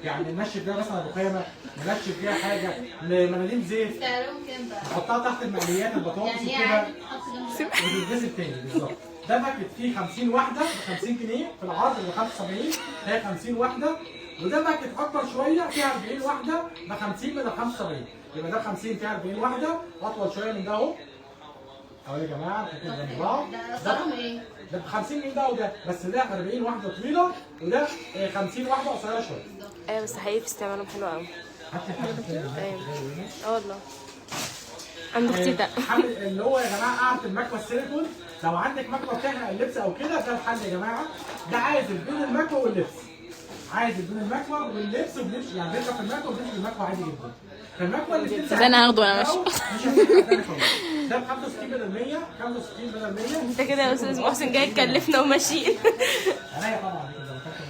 يعني ننشف بيها مثلا رخامه، ننشف بيها حاجه، مناديل زيت، سعرهم كام بقى؟ نحطها تحت المقليات البطاطس يعني وكده عادي تحط جنب وتتغسل تاني. بالظبط. ده باكت فيه 50 واحده ب 50 جنيه، في العرض ب 75 هي 50 واحده. وده باكت اكبر شويه فيها 40 واحده ب 50 بدل 75، يبقى ده 50 فيها 40 واحده، اطول شويه من ده اهو. اهو يا جماعه كده جنب بعض. ده اسعارهم ايه؟ ده ب 50 جنيه ده وده، بس ده 40 واحده طويله وده 50 واحده قصيره شويه. ايوه بس حقيقي في استعمالهم حلو قوي. هات لي حاجه تانية. ايوه اه والله. عند اختي ده حل اللي هو يا جماعه قاعده المكوى السيليكون، لو عندك مكوى بتحرق اللبس او كده ده الحل يا جماعه. ده عازل بين المكوى واللبس، عازل بين المكوى واللبس وبنمشي، يعني بيركب في المكوى وبنمشي المكوى عادي جدا. فالمكوى اللي بتلبس ده انا هاخده وانا ماشي. مش هتحرق تاني خالص. ده ب 65 بدل 100، 65 بدل 100. انت كده يا استاذ محسن جاي تكلفنا وماشيين. عليا طبعا كده بفكر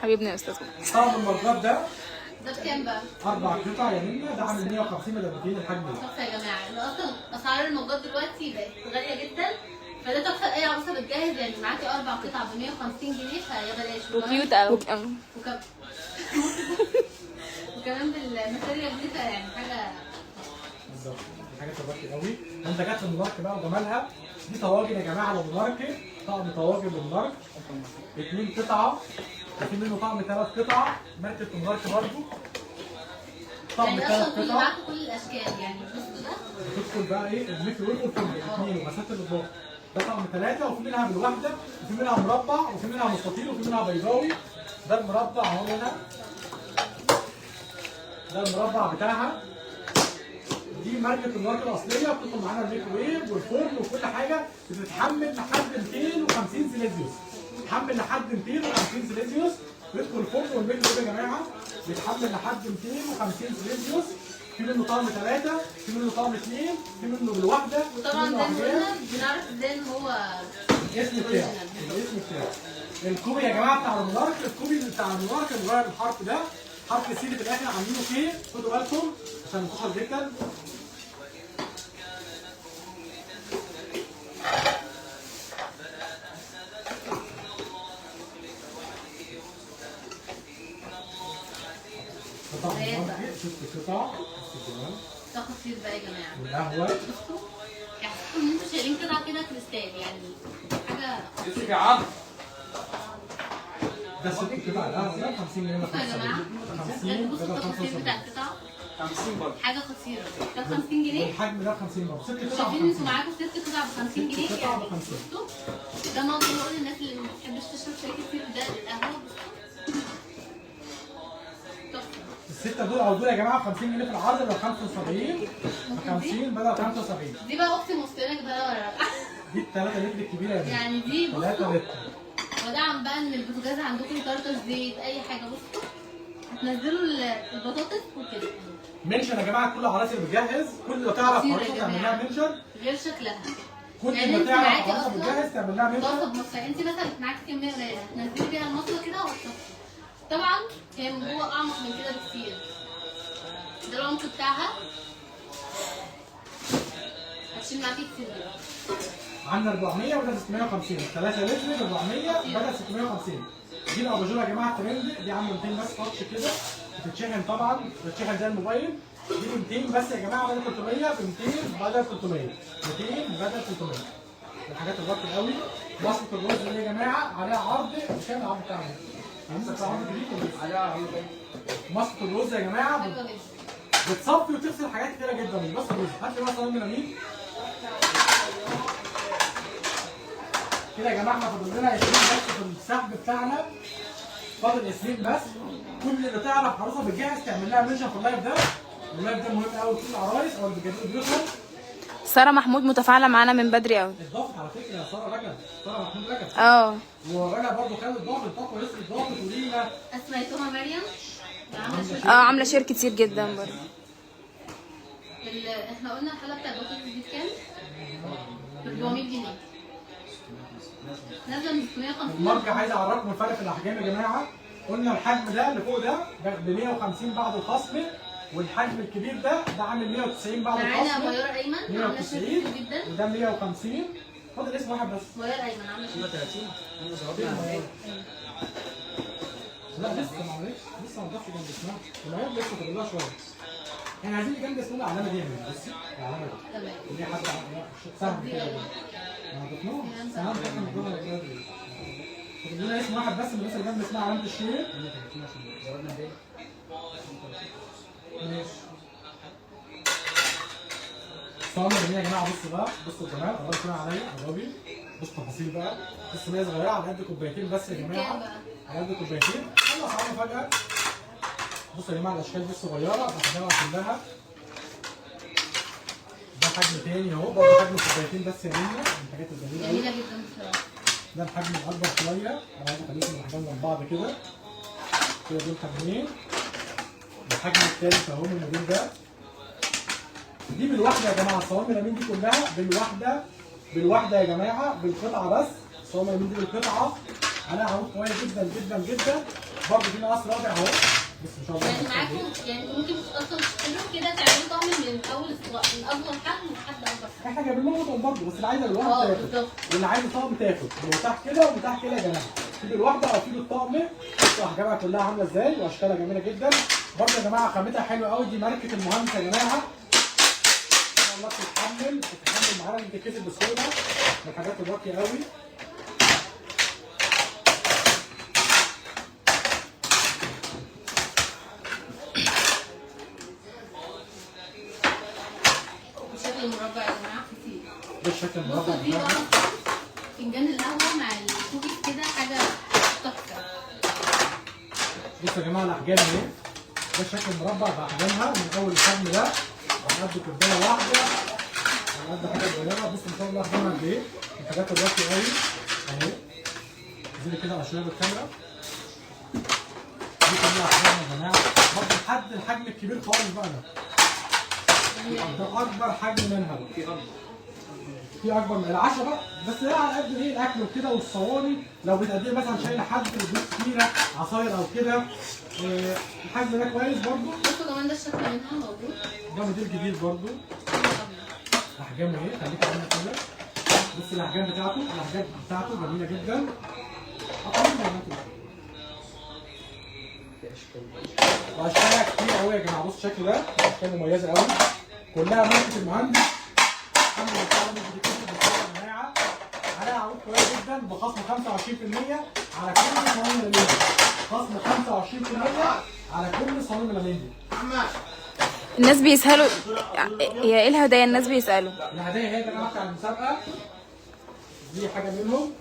حبيبنا يا استاذ محسن. طقم المرجات ده ده بكام بقى؟ 4 قطع يا منى، ده عامل 150 بدل 200 الحجم ده. تحفه يا جماعه، ان اصلا اسعار الموجات دلوقتي بقت غاليه جدا، فده تحفه لاي عروسه بتجهز، يعني معاكي 4 قطع ب 150 جنيه فيا بلاش. وكيوت قوي. وكمان بالماتيريال دي يعني حاجه بالظبط، دي حاجه شبكتي قوي. منتجات المارك بقى وجمالها. دي طواجن يا جماعه بالمارك، طقم طواجن بالمارك 2 قطعه، وفي منه طقم 3 قطع ماركه المارك برضه. طقم يعني 3 اصلا كل قطع. معاكم كل الاشكال، يعني بصوا ده تدخل بقى ايه الميكرو ويف والفرن الاثنين وغسالة الاطباق. ده طقم 3 وفي منها بالواحده، وفي منها مربع، وفي منها مستطيل، وفي منها بيضاوي. ده المربع اهو هنا، ده المربع بتاعها. دي ماركه الماركه الاصليه، بتدخل معانا الميكروويف والفرن وكل حاجه، بتتحمل لحد 250 سيليزيوس، بتتحمل لحد 250 سيليزيوس، بيدخل الفرن والميكروويف يا جماعه بيتحمل لحد 250 سيليزيوس. في منه طقم 3، في منه طقم 2، في منه بالواحده. وطبعا زي ما قلنا بنعرف ازاي ان هو الاسم بتاعه، الاسم بتاعه. الكوبي يا جماعه بتاع المارك، الكوبي بتاع المارك مغير الحرف ده، حرف السي في الاخر عاملينه كي، خدوا بالكم عشان منتشر جدا. ست قطع ده خطير بقى يا جماعه. والقهوه بصوا احسن ان انتوا شايلين قطعه كده كريستال، يعني حاجه امسك يا عم. ده ست قطع القهوه ده 50 جنيه ولا يا جماعه. 50 بصوا بدل التفاصيل 75. بتاع القطع 50 برضه. حاجه خطيره. ده ب 50 جنيه. والحجم ده 50 برضه. ست قطع شايفين ب انتوا معاكم 6 قطع ب 50 جنيه، ست قطع يعني ب 50. بصوا ده موضوع بقول للناس اللي ما بتحبش تشرب شاي كتير، ده القهوه تحفه. الستة دول او دول يا جماعه ب 50 جنيه في العرض، ب 75 ب 50 بدل 75. دي بقى اختي موصلك ده ولا لا؟ دي ال 3 لتر الكبيره يا جماعه. يعني دي 3 بصوا لتر. ودعم بقى ان البوتاجاز عندكم يطرطش زيت اي حاجه، بصوا هتنزلوا البطاطس وكده. منشن يا جماعه كل العرايس اللي بتجهز، كل ما تعرف خطيرة يا عروسه تعمل جماعة. لها منشن، غير شكلها. كل يعني ما انت تعرف معاكي عروسه اصلا بتجهز تعمل لها طاسه منشن. بمصفى، انت مثلا معاكي كميه قليله هتنزلي بيها المصفى كده وتحطي. طبعا هي من جوه اعمق من كده بكتير. ده العمق بتاعها هتشيل معاكي كتير جدا. عندنا 400 بدل 650، 3 لتر ب 400 بدل 650. دي الاباجوره يا جماعه الترند، دي عامله 200 بس تاتش كده، بتتشحن طبعا، بتتشحن زي الموبايل. دي ب 200 بس يا جماعه بدل 300، ب 200 بدل 300، 200 بدل 300. الحاجات الراقيه قوي. وصفه الرز دي يا جماعه عليها عرض، مش كام العرض بتاعها؟ لسه عرض جديد عليها عرض. وصفه الرز يا جماعه حلوه جدا. بتصفي وتغسل حاجات كتيره جدا، مش بس الرز. هات لي مثلا ميلامين كده يا جماعه. احنا فاضل لنا 20 بس في السحب بتاعنا، فاضل 20 بس. كل اللي تعرف عروسه بتجهز تعمل لها منشن في اللايف ده. اللايف ده مهم قوي لكل العرايس او اللي بيجهزوا بيوتهم. ساره محمود متفاعله معانا من بدري قوي. الضغط على فكره يا ساره رجب، ساره محمود رجب. اه ورجب برضه خد الضغط ولسه الضغط ولينا. اسميتوها مريم. عامله شير كتير جدا برضه. احنا قلنا الحاله بتاع البطاطس دي بكام؟ 400 جنيه. نازله من 650. الماركه عايز اعرفكم الفرق في الاحجام يا جماعه. قلنا الحجم ده اللي فوق ده ب 150 بعد الخصم، والحجم الكبير ده عامل 190 بعد معانا الخصم. ميار ايمن عامله شغل 190 كتير جدا. وده 150. فاضل اسم واحد بس. ميار ايمن عامله شغل 30 انا ضربنا لا لسه معلش، لسه ما ضافش جنب اسمها، المعيار لسه فاضل لها شويه. احنا عايزين جنب اسمها العلامه دي هنا، بصي العلامه دي. تمام. اللي حد سهم كده. ما ضفناش سهم كده من جوه الجدول. فاضل لنا اسم واحد بس من الناس اللي جنب اسمها علامه الشير. ضربنا دي ماشي. صامر هنا يا جماعه، بصوا بقى، بصوا الجمال، قربوا كده عليا، قربي. بصوا التفاصيل بقى، بس هي صغيره على قد كوبايتين بس يا كام جماعه. بقى؟ على قد كوبايتين، خلص عمرو فجاه. بصوا يا جماعه الاشكال دي صغيره، بحجمها كلها. ده حجم تاني اهو، برضه حجم كوبايتين بس يا منى، من الحاجات الجميله قوي. جميله جدا بصراحه. ده الحجم الاكبر شويه، انا عايز اخليكم الاحجام جنب بعض كده. كده دول حجمين. الحجم الثالث اهو من الموديل ده. دي بالواحده يا جماعه، الصوامي اليمين دي كلها بالواحده، بالواحده يا جماعه، بالقطعه بس. الصوامي اليمين دي بالقطعه، عليها عروض قويه جدا جدا جدا. برضه في مقاس رابع اهو، بس ان شاء الله يعني معاكم، يعني ممكن اصلا تشتروا كده تعملوا طقم من اول من اصغر حجم لحد اكبر حجم. احنا جايبين لهم قطعه برضه، بس اللي عايزه بالواحده تاخد، بالظبط. واللي عايز طقم تاخد بمتاح كده ومتاح كده يا جماعه. في بالواحده او في بالطقم. بصوا احجامها كلها عامله ازاي واشكالها جميله جدا. برضه يا جماعه خامتها حلوه قوي، دي ماركه المهندس يا جماعه. الله بتتحمل معانا، بتتكسب بسهوله، من الحاجات الراقيه قوي. بشكل مربع يا جماعه كتير. ده الشكل المربع بصوا دي بتاعها. بقى فنجان القهوه مع الكوكيز كده حاجه تحفه. بصوا يا جماعه الاحجام اهي. ده الشكل المربع باحجامها، من اول الحجم ده على قد كوبايه واحده، على قد حاجه صغيره. بصوا ما شاء الله احجامها قد ايه، من الحاجات الراقيه قوي اهي. انزلي كده على شويه بالكاميرا. دي كلها احجام يا جماعه، برضه لحد الحجم الكبير خالص بقى ده اكبر حجم منها بقى. في اكبر من العشرة بقى، بس هي على قد ايه الاكل وكده والصواني. لو بتقدمي مثلا شايله حد وبيوت كتيره عصاير او كده، الحجم ده كويس برضه. بصوا كمان ده الشكل منها موجود. ده موديل جديد برضه. احجامه ايه؟ خليك عامله كده. بص الاحجام بتاعته جميله جدا. واشكالها كتير قوي يا جماعه. بص الشكل ده اشكال مميزه قوي، كلها ماركه المهندس. الحمد لله يا جماعه، عليها عروض كويسه جدا بخصم 25% على كل صواني ملامين. خصم 25% على كل صواني ملامين. الناس بيسألوا هي ايه الهدايا؟ الناس بيسألوا. الهدايا هي يا جماعه بتاع المسابقه. دي حاجه منهم.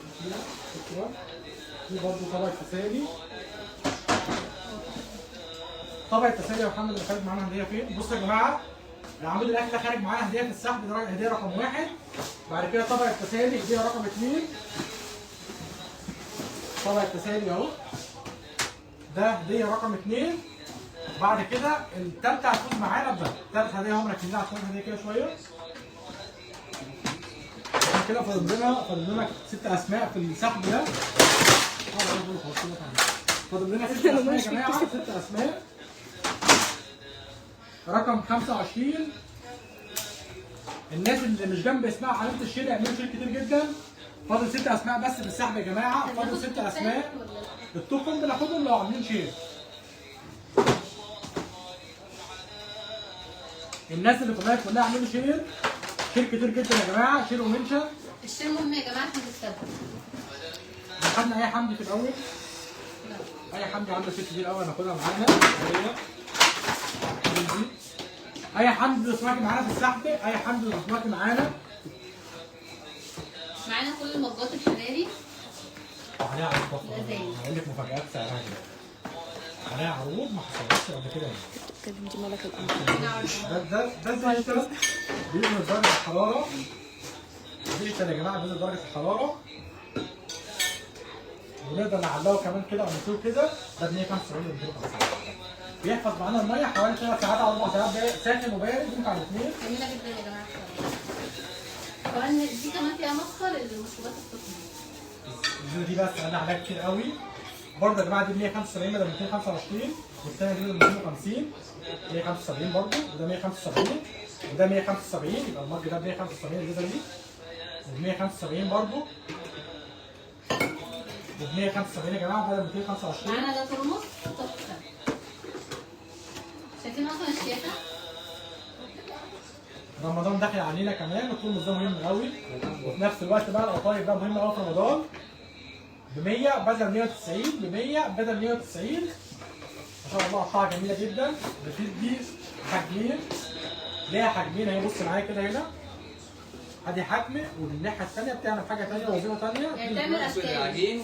دي برضه طبق تسالي. طبق التسالي يا محمد اللي خارج معانا هديه فين؟ بصوا يا جماعه، العمود الاكل ده خارج معانا هديه في السحب، ده هديه رقم 1. بعد كده طبق التسالي هديه رقم 2. طبق التسالي اهو، ده هديه رقم 2. بعد كده الثالثه هتفوز معانا بده، الثالث هديه هم مركزين على الثالث هديه كده شويه. كده فاضل لنا 6 اسماء في السحب ده. فاضل لنا 6 اسماء يا جماعه، 6 اسماء. رقم 25. الناس اللي مش جنب اسمها علامه الشير يعملوا شير كتير جدا. فاضل 6 اسماء بس في السحب يا جماعه، فاضل 6 اسماء. التوكم بناخدهم لو عاملين شير. الناس اللي كلها عاملين شير كتير جدا يا جماعه، شير ومنشا. الشير مهم يا جماعه عشان تكسبوا. خدنا اي حمدي في الاول. اي حمدي عامله شير كتير قوي هناخدها معانا. اي حمدي دلوقتي معانا في السحب، اي حمدي دلوقتي معانا كل المجات الحراري. عليها عروض. هقول لك مفاجآت سعرها كده. عليها عروض ما حصلتش قبل كده. بتتكلم دي مالك الامر. ده زي كده بينزل درجة الحرارة. ديجيتال يا جماعة، بينزل درجة الحرارة. ونقدر نعلقه كمان كده ونسيبه كده. ده ب 175 و 250. بيحفظ معانا المية حوالي 3 ساعات أو 4 ساعات، ساخن وبارد ينفع الاثنين. جميلة جدا يا جماعة. كمان دي كمان فيها مسخر للمشروبات السخنة. دي بس أنا عليها كتير قوي. برضه يا جماعه دي 175 بدل 225 والثانيه دي 250 175 برضه وده 175 وده 175 يبقى المج ده ب 175 الازازه دي وب 175 برضه وب 175 يا جماعه بدل 225. معانا ده ترمس تحفه. شايفين اصلا الشياكه؟ رمضان داخل علينا كمان والترمس ده مهم قوي وفي نفس الوقت بقى القطايف ده مهم قوي في رمضان ب 100 بدل 190 ب 100 بدل 190 ما شاء الله قطعه جميله جدا. بتدي حجمين ليها حجمين اهي بص معايا كده هنا ادي حجم والناحيه الثانيه بتعمل حاجه ثانيه وظيفه ثانيه يعني بتعمل اشكال العجين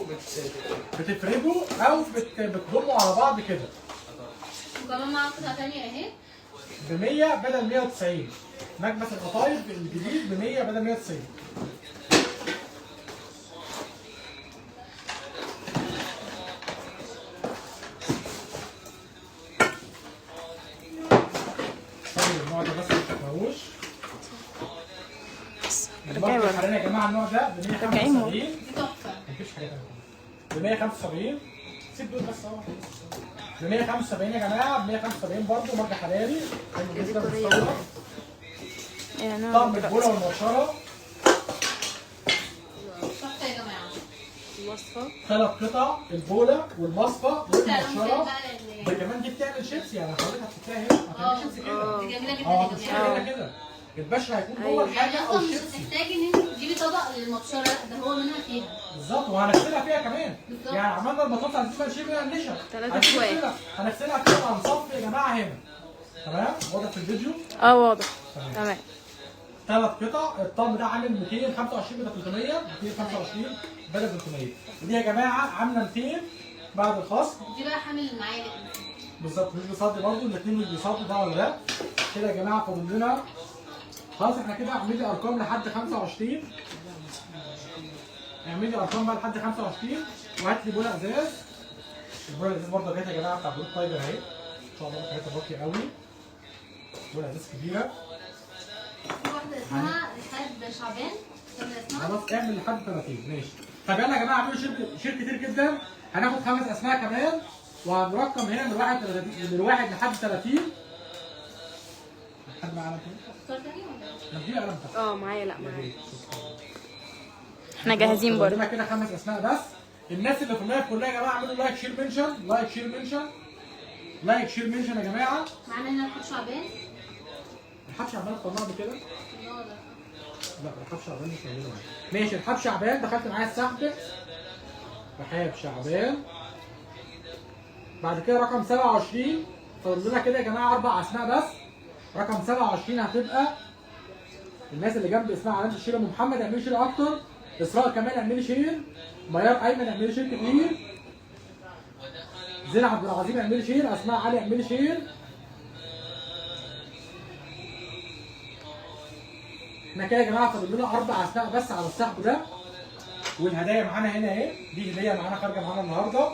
بتفرده او بتضمه على بعض كده. وكمان معاها قطعه ثانيه اهي ب 100 بدل 190 مكبس القطايف الجديد ب 100 بدل 190. النوع ده بس ما تشوفوش. الماركة الحالية يا جماعة النوع ده ب 175 دي تحفه. مفيش حاجة تانية ب 175 سيب دول بس اهو ب 175 يا جماعة ب 175 برضه ماركة حراري حلو جدا مستورد. طقم البولة والمبشرة تحفه يا جماعه. الوصفه 3 قطع البولة والمصفى والمبشرة بقى ده كمان دي بتعمل شيبسي يعني حضرتك هتحطيها هنا هتعمل شيبسي كده. دي جميله جدا اه يا هتشتغل جماعه. هنا كده الباشا هيكون جوه يعني الحاجة او اصلا مش الشيبسي هتحتاجي ان انت تجيبي طبق للمبشره، ده هو منها فيها. بالظبط وهنغسلها فيها كمان. بالظبط. يعني عملنا البطاطس عايزين بقى نشيل منها النشا 3 شوية. هنغسلها كده وهنصفي يا جماعه هنا تمام واضح في الفيديو. واضح تمام. 3 قطع الطقم ده عامل 225 بدل 300 225 بدل 300 ودي يا جماعه عامله 200 بعد الخصم. دي بقى حامل المعالق بالظبط مش بيصدي برضه الاثنين مش بيصدوا ده ولا ده كده يا جماعه. فاضل لنا خلاص احنا كده اعملي ارقام لحد 25 اعملي ارقام بقى لحد 25 وهات لي بوله ازاز. البوله الازاز برضه جت يا جماعه بتاع بلوك تايجر اهي ان شاء الله بتاعتها راقيه قوي بوله ازاز كبيره. في واحده اسمها رحاب شعبان اسمها. خلاص اعمل لحد 30 ماشي. طب يلا يا جماعه اعملوا شير كتير جدا هناخد 5 اسماء كمان وهنرقم هنا من 1 لحد 30. حد معانا كده؟ اختار تاني ولا؟ نجيب قلم معايا لا معايا احنا جاهزين برضه. عندنا كده 5 اسماء بس. الناس اللي في اللايف كلها يا جماعه اعملوا لايك شير منشن لايك شير منشن لايك شير منشن يا جماعه. معانا هنا رحاب شعبان. رحاب شعبان طلعنا بكده؟ الله ده. لا رحاب شعبان مش موجوده معايا. ماشي رحاب شعبان دخلت معايا السحب. رحاب شعبان بعد كده رقم 27 فاضل لنا كده يا جماعه 4 اسماء بس. رقم 27 هتبقى الناس اللي جنب اسمها علامه الشير. ام محمد اعملي شير اكتر. اسراء كمان اعملي شير. ميار ايمن اعملي شير كتير. زين عبد العظيم اعملي شير. اسماء علي اعملي شير. احنا كده يا جماعه فاضل لنا 4 اسماء بس على السحب ده. والهدايا معانا هنا اهي دي هديه معانا خارجه معانا النهارده.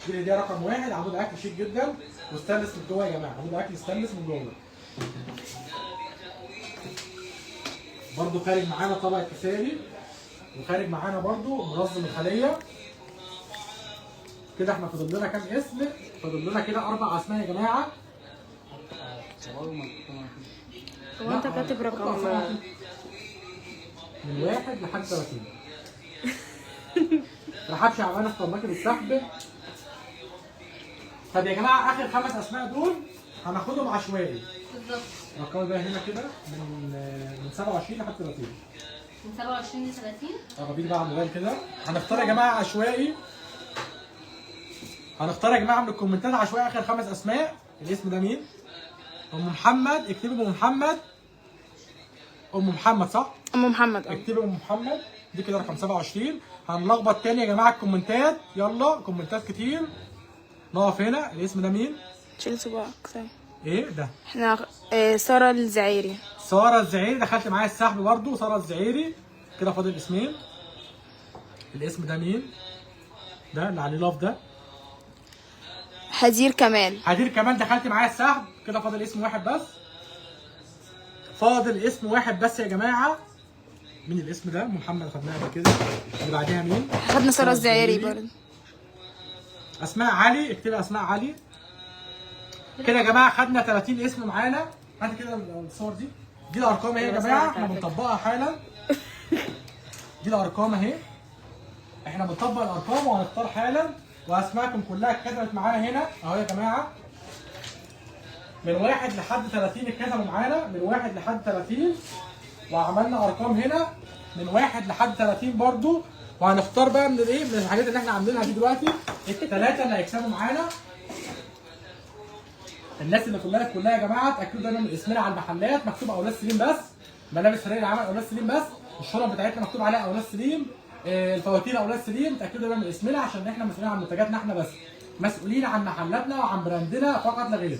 دي الهديه رقم 1 عمود اكل شيك جدا وستانلس من جوه يا جماعه. عمود اكل ستانلس من جوه. برضو خارج معانا طبق كساري وخارج معانا برضو منظم الخليه. كده احنا فاضل لنا كام اسم؟ فاضل لنا كده 4 اسماء يا جماعه. هو انت كاتب رقم من 1 لحد 30. رحاب شعبان في طباخ السحب. طب يا جماعه اخر 5 اسماء دول هناخدهم عشوائي. بالظبط. رقم بقى هنا كده من 27 لحد 30. من 27 ل 30. قربين بقى على الموبايل كده. هنختار يا جماعه عشوائي. هنختار يا جماعه من الكومنتات عشوائي اخر 5 اسماء. الاسم ده مين؟ ام محمد. اكتبوا ام محمد. ام محمد صح؟ ام محمد. اكتبوا ام محمد. دي كده رقم 27. هنلخبط تاني يا جماعه الكومنتات. يلا كومنتات كتير. نقف هنا. الاسم ده مين؟ شيل صباعك ثاني. ايه ده؟ احنا ساره الزعيري. ساره الزعيري دخلت معايا السحب برضو. ساره الزعيري كده فاضل اسمين. الاسم ده مين؟ ده اللي عليه لاف ده. هدير كمال. هدير كمان دخلت معايا السحب. كده فاضل اسم واحد بس. فاضل اسم واحد بس يا جماعه. مين الاسم ده؟ محمد خدناها قبل كده. اللي بعديها مين؟ خدنا ساره الزعيري برضه. اسماء علي، اكتبي اسماء علي. كده يا جماعه خدنا 30 اسم معانا. هات كده الصور دي. دي الارقام اهي يا جماعه، احنا بنطبقها حالا. دي الارقام اهي، احنا بنطبق الارقام وهنختار حالا، واسماءكم كلها اتكتبت معانا هنا اهو يا جماعه. من 1 لحد 30 اتكتبوا معانا، من 1 لحد 30. وعملنا ارقام هنا من 1 لحد 30 برضو. وهنختار بقى من الايه، من الحاجات اللي احنا عاملينها دي دلوقتي الثلاثه اللي هيكسبوا معانا. الناس اللي كلها يا جماعه اتاكدوا دايما من اسمنا على المحلات مكتوب اولاد سليم بس. ملابس فريق العمل اولاد سليم بس. الشرط بتاعتنا مكتوب عليها اولاد سليم. الفواتير اولاد سليم. اتاكدوا دايما من اسمنا عشان احنا مسؤولين عن منتجاتنا احنا بس. مسؤولين عن محلاتنا وعن براندنا فقط لا غير.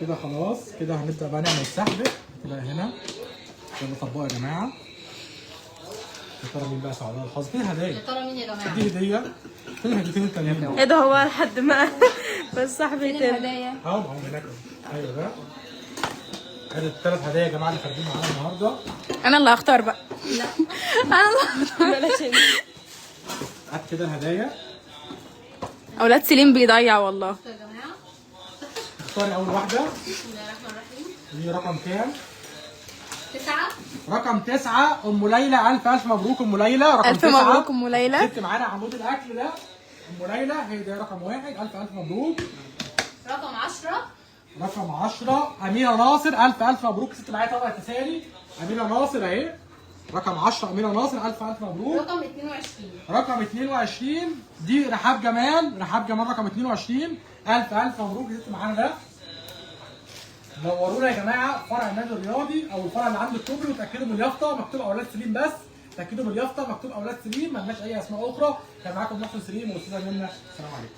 كده خلاص، كده هنبدا بقى نعمل سحب. كده هنا يلا طبقوا يا جماعه. يا ترى مين بقى سعداء الحظ؟ فين الهدايا؟ يا ترى مين يا جماعه؟ دي هديه. فين الهديتين التانيين؟ ايه ده هو لحد ما بس صاحبي فين الهدايا؟ اهو معاهم هناك. ايوه ده. ادي الثلاث هدايا يا جماعه اللي خارجين معانا النهارده. انا اللي هختار بقى. لا انا اللي هختار. بلاش انت. هات كده الهدايا. اولاد سليم بيضيع والله. يا جماعه اختاري اول واحده. بسم الله الرحمن الرحيم. دي رقم كام؟ 9. رقم 9 ام ليلى. الف مبروك ام ليلى. رقم الف 9. مبروك ام ليلى. جبت معانا عمود الاكل ده. ام ليلى هي ده رقم 1. الف مبروك. رقم 10. رقم 10 امينه ناصر. الف مبروك. ست معايا طبق تسالي. امينه ناصر اهي. رقم 10 امينه ناصر. الف مبروك. رقم 22. رقم 22 دي رحاب جمال. رحاب جمال رقم 22. الف مبروك. ست معانا ده. نورونا يا جماعه فرع النادي الرياضي او الفرع اللي عند الكوبري، وتاكدوا من اليافطه مكتوب اولاد سليم بس. تاكدوا من اليافطه مكتوب اولاد سليم، مالناش اي اسماء اخرى. كان معاكم محسن سليم والاستاذه منى. السلام عليكم.